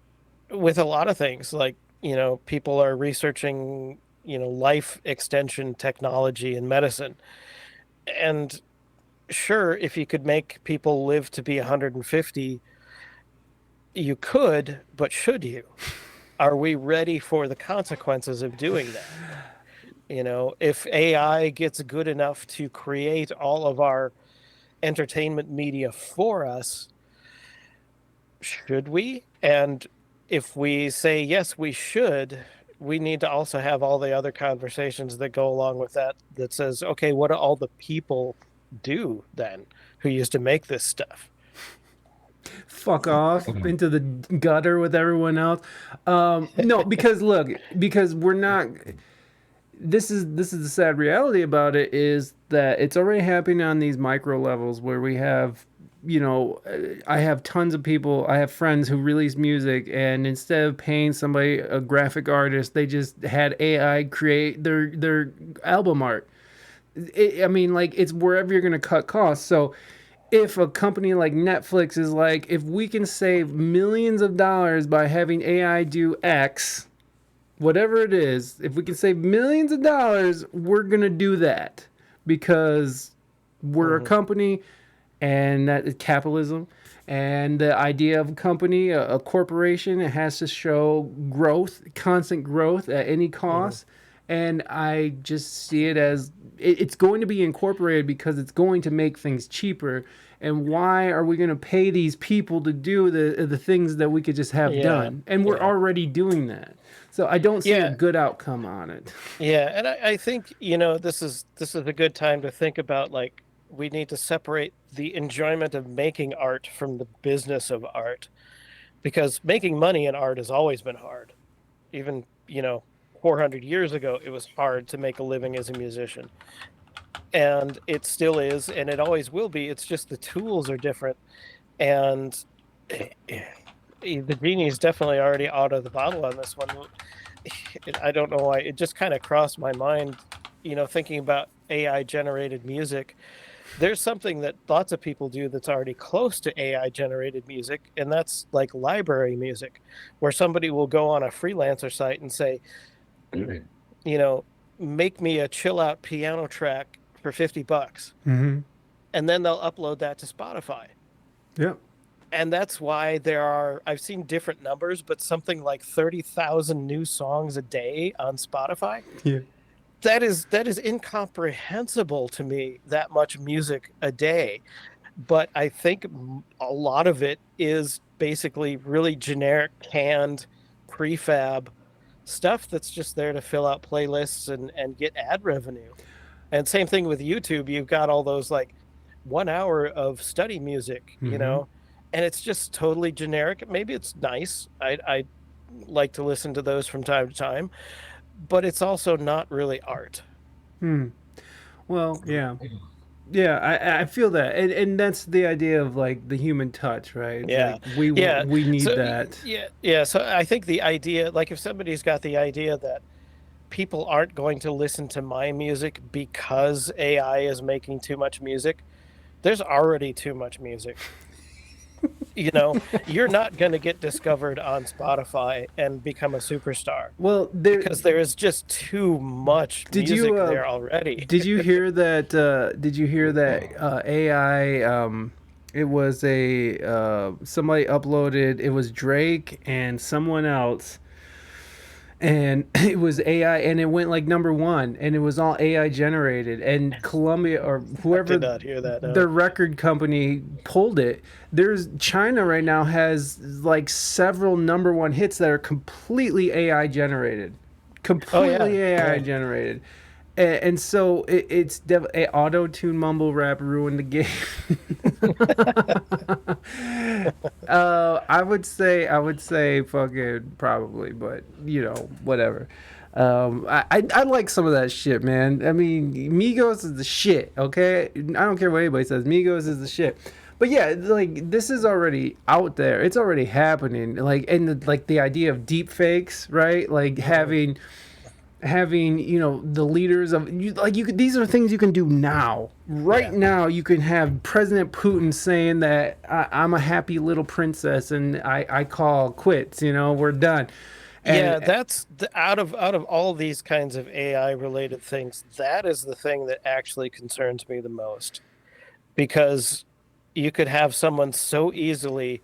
with a lot of things, like, people are researching, life extension technology in medicine. And sure, if you could make people live to be 150, you could, but should you? Are we ready for the consequences of doing that? If AI gets good enough to create all of our entertainment media for us, should we? And if we say yes, we should, we need to also have all the other conversations that go along with that says, okay, what do all the people do then who used to make this stuff? Fuck off into the gutter with everyone else. No, because we're not. This is the sad reality about it, is that it's already happening on these micro levels where we have. I have tons of people, I have friends who release music, and instead of paying somebody, a graphic artist, they just had AI create their album art. It's wherever you're going to cut costs. So if a company like Netflix is like, if we can save millions of dollars by having AI do X, whatever it is, if we can save millions of dollars, we're going to do that, because we're a company. And that is capitalism, and the idea of a company, a corporation, it has to show growth, constant growth at any cost. And I just see it as it's going to be incorporated because it's going to make things cheaper. And why are we going to pay these people to do the things that we could just have done? And we're already doing that. So I don't see a good outcome on it. Yeah, and I think this is a good time to think about, like, we need to separate the enjoyment of making art from the business of art, because making money in art has always been hard. Even 400 years ago, it was hard to make a living as a musician, and it still is, and it always will be. It's just the tools are different, and the genie's definitely already out of the bottle on this one. I don't know why, it just kind of crossed my mind, thinking about AI generated music. There's something that lots of people do that's already close to AI generated music, and that's like library music, where somebody will go on a freelancer site and say, make me a chill out piano track for $50. Mm-hmm. And then they'll upload that to Spotify. Yeah. And that's why I've seen different numbers, but something like 30,000 new songs a day on Spotify. Yeah. That is incomprehensible to me, that much music a day. But I think a lot of it is basically really generic, canned, prefab stuff that's just there to fill out playlists and get ad revenue. And same thing with YouTube. You've got all those like 1 hour of study music, you know, and it's just totally generic. Maybe it's nice. I like to listen to those from time to time, but it's also not really art. Well, yeah. Yeah, I feel that, and that's the idea of like the human touch, right? Yeah, Like we yeah. we need So that. yeah. So I think the idea, like, if somebody's got the idea that people aren't going to listen to my music because AI is making too much music, there's already too much music. You know, you're not going to get discovered on Spotify and become a superstar Well, because there is just too much music there already. Did you hear that? Did you hear that AI? It was a somebody uploaded. It was Drake and someone else, and it was AI, and it went like #1, and it was all AI generated. And Columbia or whoever, did not hear that, no. their record company pulled it. There's China right now has like several #1 hits that are completely AI generated, completely AI generated. And so it's auto-tune mumble rap ruined the game. I would say fucking probably, but you know, whatever. I like some of that shit, man. I mean, Migos is the shit. Okay, I don't care what anybody says. Migos is the shit. But yeah, like this is already out there. It's already happening. Like, and the idea of deep fakes, right? Like having you know the leaders of these are things you can do now now. You can have President Putin saying that I'm a happy little princess and I call quits, you know, we're done. And that's out of all these kinds of AI related things, that is the thing that actually concerns me the most, because you could have someone so easily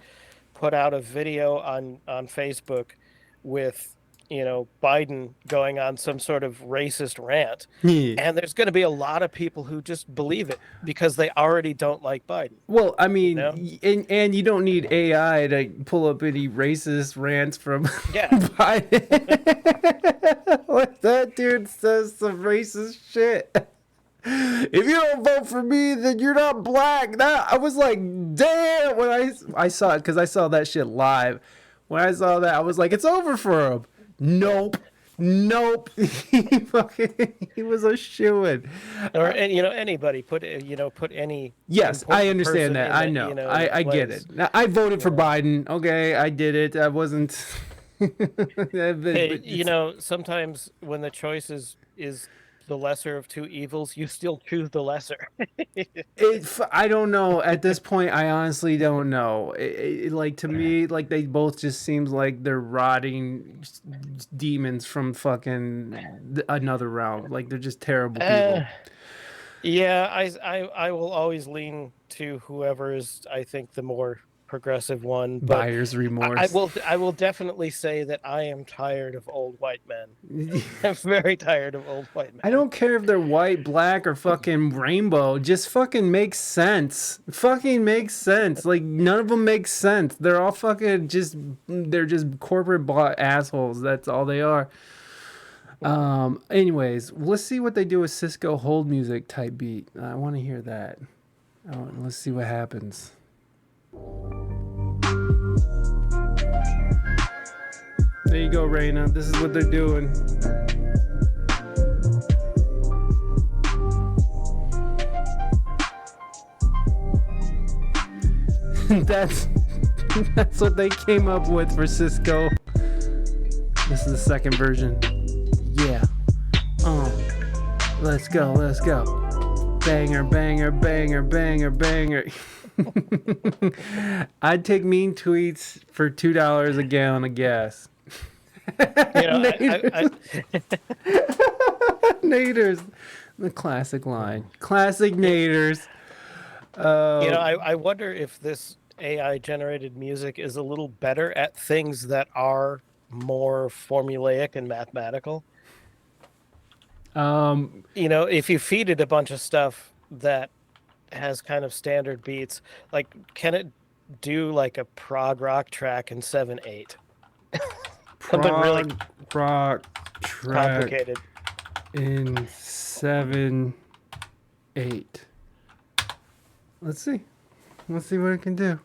put out a video on Facebook with, you know, Biden going on some sort of racist rant. And there's going to be a lot of people who just believe it because they already don't like Biden. Well, I mean, you know? and you don't need AI to pull up any racist rants from Biden. What that dude says some racist shit. If you don't vote for me, then you're not black. That I was like, damn, when I saw it, because I saw that shit live. When I saw that, I was like, it's over for him. Nope. He was a shoo-in. Or anybody put any. Yes, I understand that. I know. I get it. Now, I voted for Biden. Okay, I did it. I wasn't. Hey, sometimes when the choice is the lesser of two evils, you still choose the lesser. I don't know. At this point, I honestly don't know. Like, to me, like, they both just seems like they're rotting demons from fucking another realm. Like, they're just terrible people. Yeah, I will always lean to whoever is, I think, the more progressive one. But buyer's remorse. I will definitely say that I am tired of old white men. I'm very tired of old white men. I don't care if they're white, black, or fucking rainbow. Just fucking makes sense. Fucking makes sense. Like, none of them make sense. They're all fucking they're just corporate assholes. That's all they are. Anyways, let's see what they do with Cisco hold music type beat. I want to hear that. Let's see what happens. There you go, Raina. This is what they're doing. That's what they came up with for Cisco. This is the second version. Yeah. Let's go. Banger, banger, banger, banger, banger. I'd take mean tweets for $2 a gallon of gas. Naders. The classic line. Classic Naders. I wonder if this AI generated music is a little better at things that are more formulaic and mathematical. If you feed it a bunch of stuff that has kind of standard beats, like, can it do like a prog rock track in 7/8? Something really prog complicated in 7/8. Let's see. Let's see what it can do.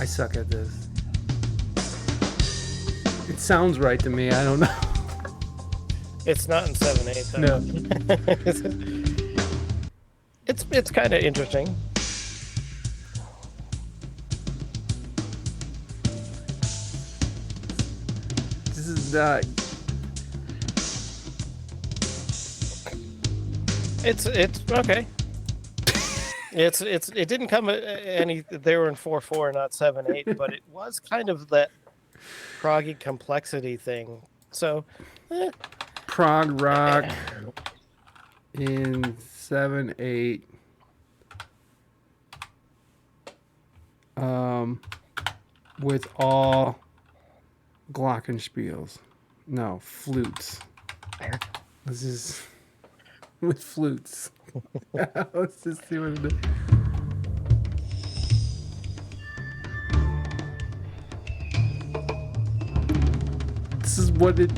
I suck at this. It sounds right to me. I don't know. It's not in 7/8 though. No. It's kind of interesting. This is not. It's okay. It didn't come any. They were in 4/4, not 7/8, but it was kind of that proggy complexity thing. So, Prog rock in 7/8. With all glockenspiels. No, flutes. This is with flutes. Let's just see what it does. This is what it.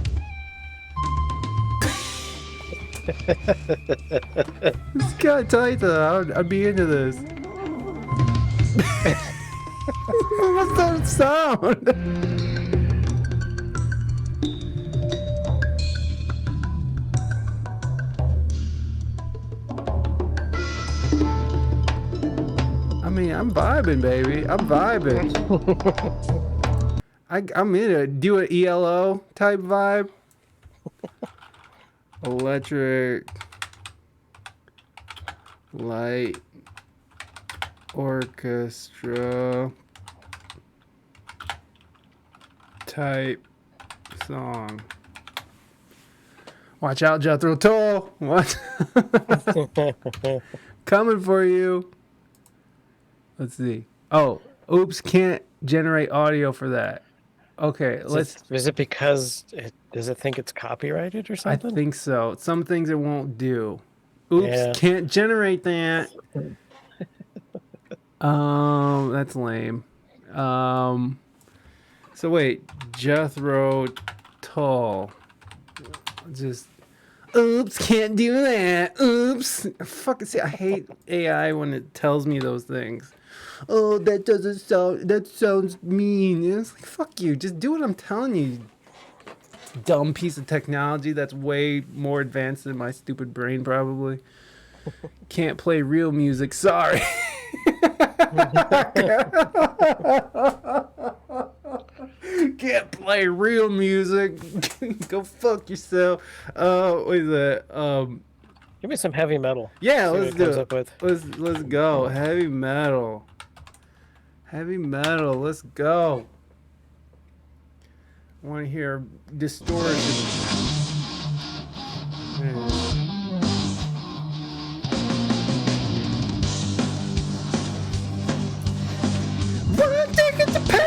It's kind of tight though. I'd be into this. What's that sound? I mean, I'm vibing, baby. I'm vibing. I'm in it. Do an ELO type vibe. Electric light orchestra type song. Watch out, Jethro Tull. What? Coming for you. Let's see. Oh, oops, can't generate audio for that. Okay, is it because does it think it's copyrighted or something? I think so. Some things it won't do. Oops, Yeah. can't generate that. That's lame. So wait, Jethro Tull. Just oops, can't do that. Oops. Fucking see, I hate AI when it tells me those things. Oh, that sounds mean. And it's like, fuck you. Just do what I'm telling you. Dumb piece of technology that's way more advanced than my stupid brain probably. Can't play real music. Sorry. Can't play real music. Go fuck yourself. What is that? Give me some heavy metal. Yeah, See let's what it do comes it. up with. Let's go. Heavy metal. Heavy metal. Let's go. I want to hear distortion. One ticket to Paris.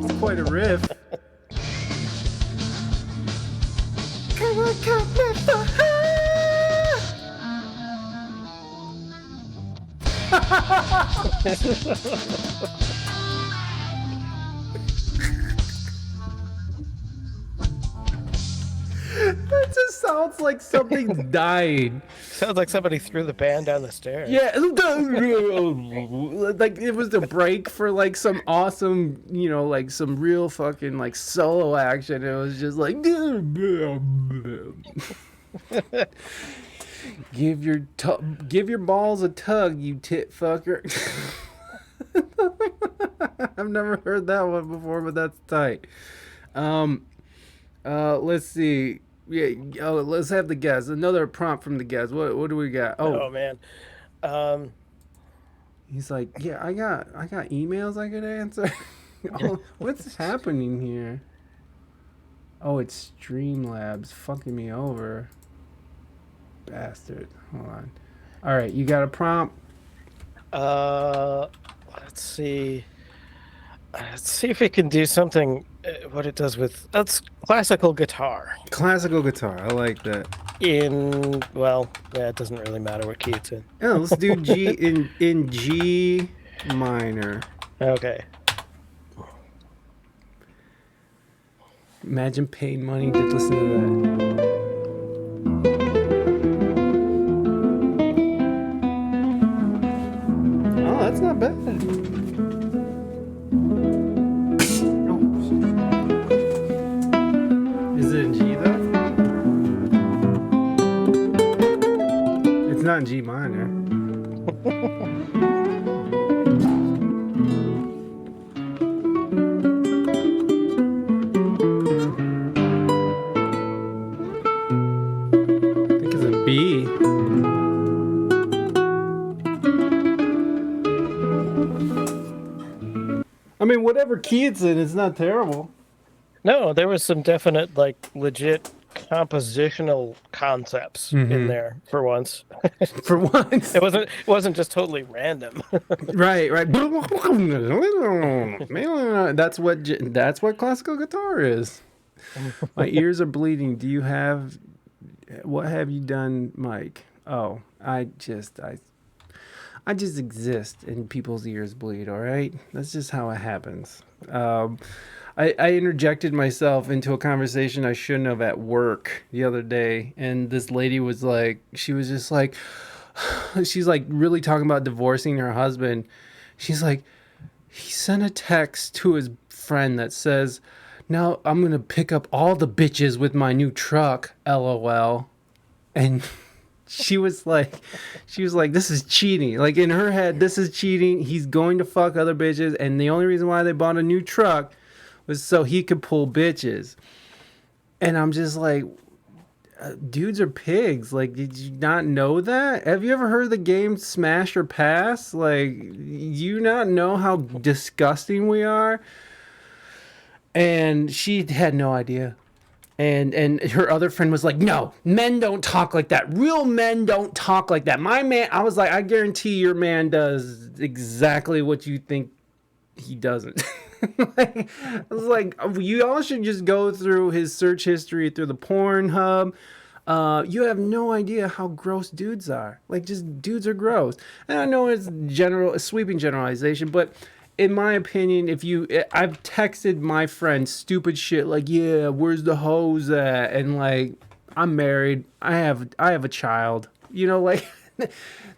It's quite a riff. Come on, come lift the That just sounds like something's dying. Sounds like somebody threw the band down the stairs. Yeah, like it was the break for like some awesome, like some real fucking like solo action. It was just like, give your balls a tug, you tit fucker. I've never heard that one before, but that's tight. Let's see. Yeah, let's have the guest. Another prompt from the guest. What do we got? Oh man. He's like, yeah, I got emails I could answer. Oh, what's happening here? Oh, it's Streamlabs fucking me over. Bastard. Hold on. All right, you got a prompt? Let's see. Let's see if we can do something what it does with that's classical guitar. Classical guitar. I like that. Well, yeah, it doesn't really matter what key it's in. Yeah, let's do G in G minor. Okay. Imagine paying money to listen to that. Oh, that's not bad. Is it in G though? It's not in G minor. I think it's a B. I mean, whatever key it's in, it's not terrible. No, there was some definite, like, legit compositional concepts in there for once. For once. It wasn't just totally random. Right. That's what classical guitar is. My ears are bleeding. What have you done, Mike? Oh, I just exist and people's ears bleed, all right? That's just how it happens. I interjected myself into a conversation I shouldn't have at work the other day, and this lady was like, she's like really talking about divorcing her husband. She's like, he sent a text to his friend that says, now I'm going to pick up all the bitches with my new truck, LOL. And she was like, this is cheating. Like, in her head, this is cheating. He's going to fuck other bitches, and the only reason why they bought a new truck was so he could pull bitches. And I'm just like, dudes are pigs. Like, did you not know that? Have you ever heard of the game Smash or Pass? Like, you not know how disgusting we are? And she had no idea. And her other friend was like, no, men don't talk like that. Real men don't talk like that. My man, I was like, I guarantee your man does exactly what you think he doesn't. I was like, you all should just go through his search history through the Pornhub. You have no idea how gross dudes are. Like, just dudes are gross. And I know it's a sweeping generalization, but in my opinion, I've texted my friend stupid shit like, yeah, where's the hose at? And like, I'm married. I have a child. You know, like,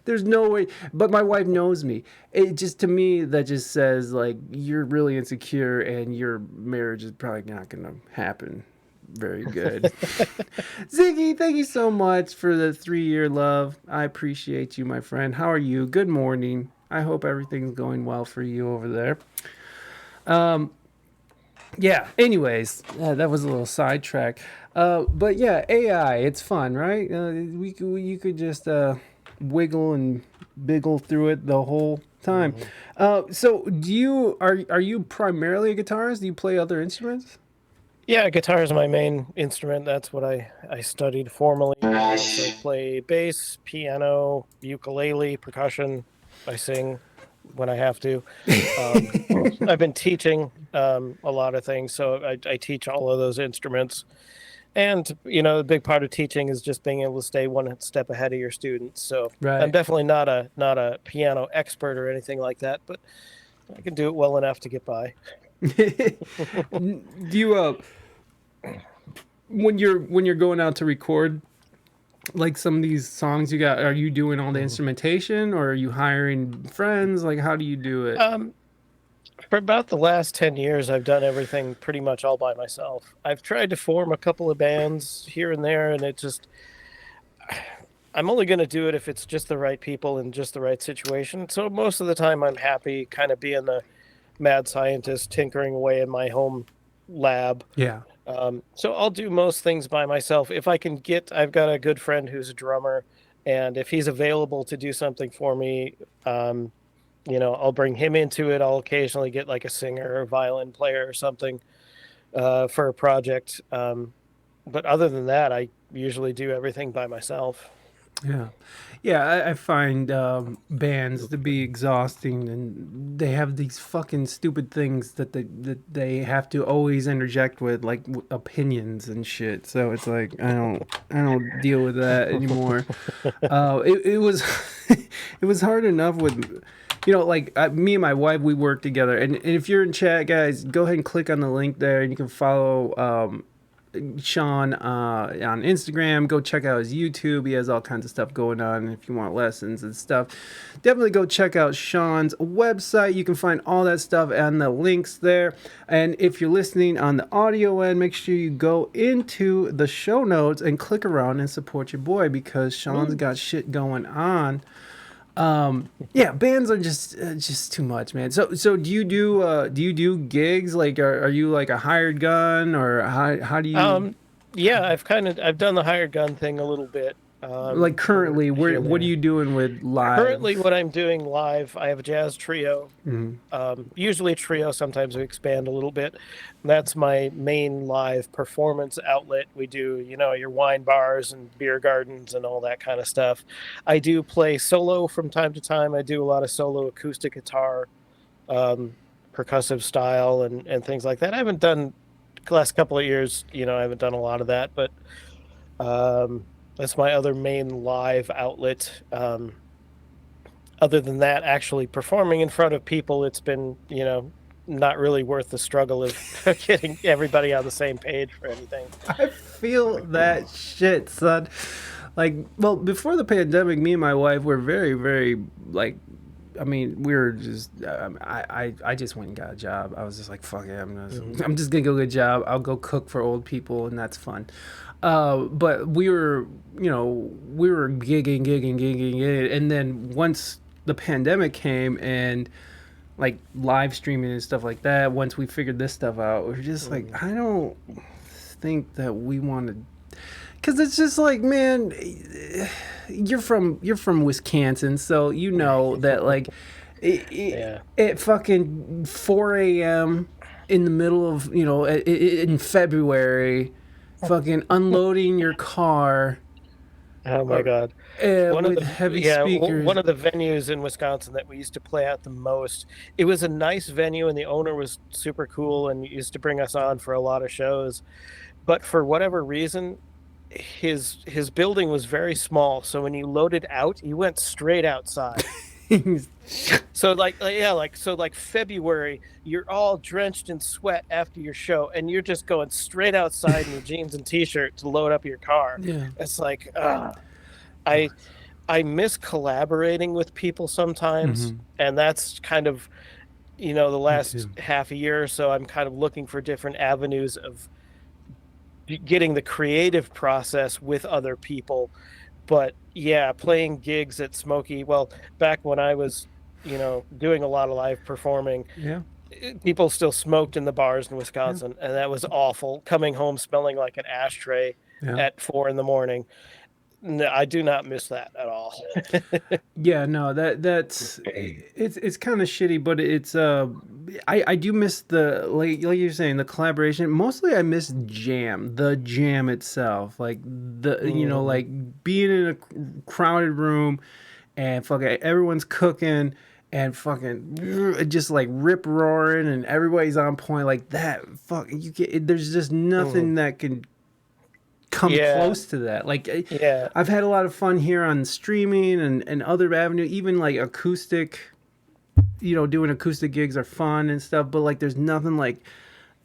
there's no way. But my wife knows me. It just, to me, that just says like, you're really insecure and your marriage is probably not going to happen very good. Ziggy, thank you so much for the 3-year love. I appreciate you, my friend. How are you? Good morning. I hope everything's going well for you over there. Yeah, anyways, that was a little sidetrack. But yeah, AI, it's fun, right? You could just wiggle and biggle through it the whole time. So are you primarily a guitarist? Do you play other instruments? Yeah, guitar is my main instrument. That's what I studied formally. I also play bass, piano, ukulele, percussion. I sing when I have to. I've been teaching a lot of things, so I teach all of those instruments. And, you know, a big part of teaching is just being able to stay one step ahead of your students. So right. I'm definitely not a piano expert or anything like that, but I can do it well enough to get by. Do you when you're going out to record like some of these songs you got, are you doing all the instrumentation or are you hiring friends? Like, how do you do it? For about the last 10 years, I've done everything pretty much all by myself. I've tried to form a couple of bands here and there, and I'm only going to do it if it's just the right people in just the right situation. So most of the time I'm happy kind of being the mad scientist tinkering away in my home lab. Yeah. So I'll do most things by myself. If I can I've got a good friend who's a drummer, and if he's available to do something for me, you know, I'll bring him into it. I'll occasionally get like a singer or a violin player or something for a project. But other than that, I usually do everything by myself. Yeah. Yeah, I find bands to be exhausting, and they have these fucking stupid things that they have to always interject with, like opinions and shit. So it's like I don't deal with that anymore. It was it was hard enough with, like me and my wife, we work together, and if you're in chat, guys, go ahead and click on the link there, and you can follow Sean on Instagram. Go check out his YouTube. He has all kinds of stuff going on. If you want lessons and stuff, definitely go check out Sean's website. You can find all that stuff and the links there. And if you're listening on the audio end, make sure you go into the show notes and click around and support your boy, because Sean's got shit going on. Yeah, bands are just too much, man. So do you do gigs? Like, are you like a hired gun, or how do you? Yeah, I've done the hired gun thing a little bit. Like currently, what are you doing with live? Currently, what I'm doing live, I have a jazz trio. Usually a trio. Sometimes we expand a little bit. That's my main live performance outlet. We do, your wine bars and beer gardens and all that kind of stuff. I do play solo from time to time. I do a lot of solo acoustic guitar, percussive style, and things like that. I haven't done the last couple of years. I haven't done a lot of that, but that's my other main live outlet. Other than that, actually performing in front of people, it's been, not really worth the struggle of getting everybody on the same page for anything. I feel that shit, son. Like, well, before the pandemic, me and my wife were very, very, like, we were just, I just went and got a job. I was just like, fuck it, I'm just gonna go get a job. I'll go cook for old people, and that's fun. But we were gigging, and then once the pandemic came and like live streaming and stuff like that, once we figured this stuff out, we were just like, I don't think that we want to, because it's just like, man, you're from Wisconsin, so you know that like at fucking 4 a.m. in the middle of in February, fucking unloading your car. Oh my God! One of the heavy speakers. One of the venues in Wisconsin that we used to play at the most. It was a nice venue, and the owner was super cool, and used to bring us on for a lot of shows. But for whatever reason, his building was very small. So when you loaded out, you went straight outside. So like February, you're all drenched in sweat after your show, and you're just going straight outside in your jeans and t-shirt to load up your car. Yeah, it's like I miss collaborating with people sometimes, and that's kind of the last half a year or so. I'm kind of looking for different avenues of getting the creative process with other people. But yeah, playing gigs at Smokey, well, back when I was, doing a lot of live performing, people still smoked in the bars in Wisconsin, and that was awful. Coming home smelling like an ashtray at 4 a.m. No, I do not miss that at all. Yeah, no, that's it's kind of shitty, but it's I do miss the like you're saying, the collaboration. Mostly I miss the jam itself, like the like being in a crowded room and fucking everyone's cooking and fucking just like rip roaring and everybody's on point like that. Fuck, there's just nothing that can come close to that. Like, I've had a lot of fun here on streaming and other avenue, even like acoustic, doing acoustic gigs are fun and stuff, but like there's nothing like,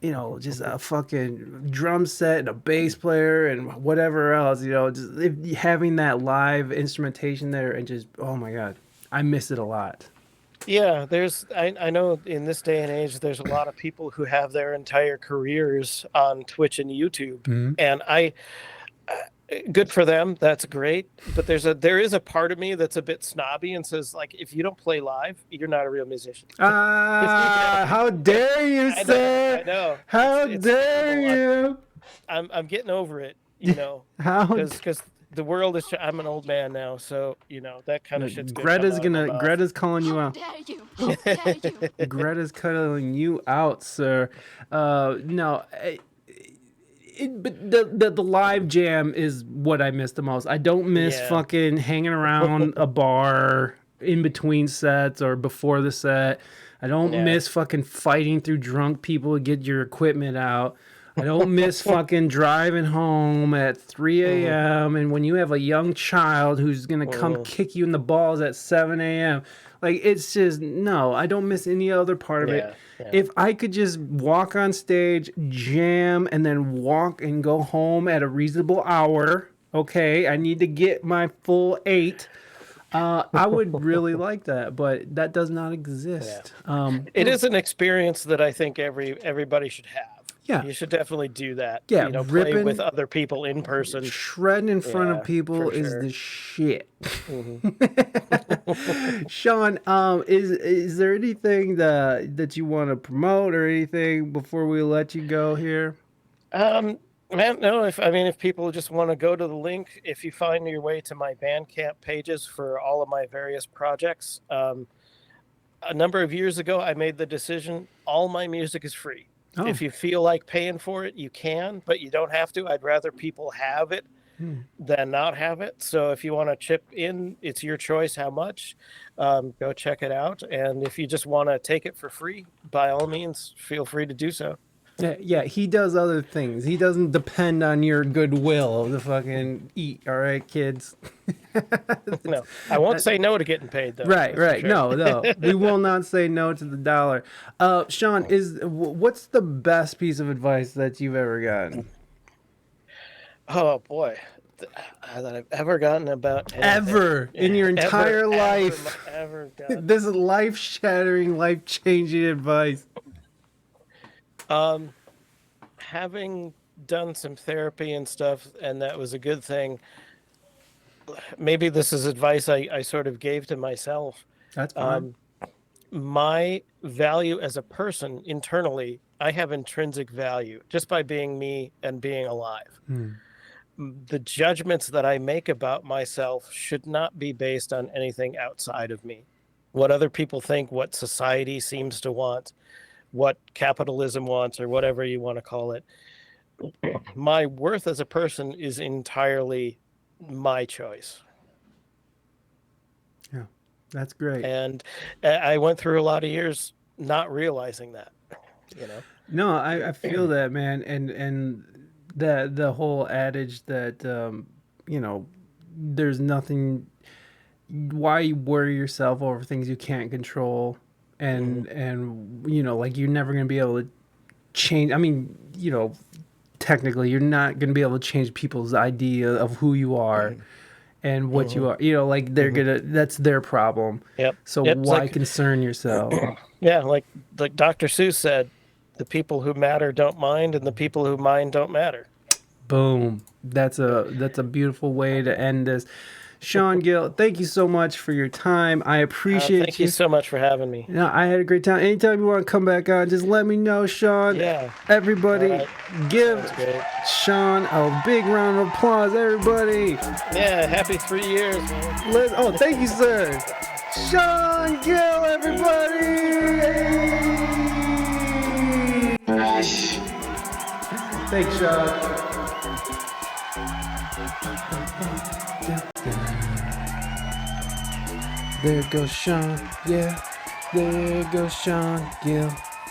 just a fucking drum set and a bass player and whatever else, just having that live instrumentation there and just, oh my God, I miss it a lot. Yeah, I know in this day and age, there's a lot of people who have their entire careers on Twitch and YouTube, and good for them. That's great. But there is a part of me that's a bit snobby and says, like, if you don't play live, you're not a real musician. How dare you, sir? I know. How dare you? I'm getting over it, because the world is. I'm an old man now, so that kind of shit's Greta's calling you out. How dare you? How dare you? Greta's calling you out, sir. No, But the live jam is what I miss the most. I don't miss fucking hanging around a bar in between sets or before the set. I don't miss fucking fighting through drunk people to get your equipment out. I don't miss fucking driving home at 3 a.m. and when you have a young child who's going to come kick you in the balls at 7 a.m. Like, it's just, no, I don't miss any other part of it. Yeah. If I could just walk on stage, jam, and then walk and go home at a reasonable hour, okay, I need to get my full 8. I would really like that, but that does not exist. It is an experience that I think everybody should have. Yeah. You should definitely do that. Yeah, you know, play with other people in person. Shredding in front of people is the shit. Sean, is there anything that you want to promote or anything before we let you go here? Man, no. If people just want to go to the link, if you find your way to my Bandcamp pages for all of my various projects, a number of years ago, I made the decision: all my music is free. Oh. If you feel like paying for it, you can, but you don't have to. I'd rather people have it than not have it. So if you want to chip in, it's your choice how much. Go check it out. And if you just want to take it for free, by all means, feel free to do so. Yeah, he does other things. He doesn't depend on your goodwill to fucking eat, all right, kids? No, I won't say no to getting paid, though. Right. Sure. No. We will not say no to the dollar. Sean, what's the best piece of advice that you've ever gotten? Oh, boy. That I've ever gotten about anything. Ever in your entire life. Ever gotten. This is life-shattering, life-changing advice. Having done some therapy and stuff, and that was a good thing. Maybe this is advice I sort of gave to myself. That's fine. My value as a person internally, I have intrinsic value just by being me and being alive. The judgments that I make about myself should not be based on anything outside of me. What other people think, what society seems to want, what capitalism wants, or whatever you want to call it. My worth as a person is entirely my choice. Yeah, that's great. And I went through a lot of years not realizing that, you know. No, I feel that, man. And the whole adage that there's nothing, why you worry yourself over things you can't control, and like, you're never going to be able to change. I mean, technically you're not going to be able to change people's idea of who you are and what you are, like, they're that's their problem. Yep. So why concern yourself? Yeah. Like Dr. Seuss said, the people who matter don't mind, and the people who mind don't matter. Boom. That's a beautiful way to end this. Sean Gill, thank you so much for your time. I appreciate you. Thank you so much for having me. No, I had a great time. Anytime you want to come back on, just let me know, Sean. Yeah. Everybody, give Sean a big round of applause, everybody. Yeah, happy 3 years, man. Thank you, sir. Sean Gill, everybody. Thanks, Sean. There goes Sean, yeah. There goes Sean Gill.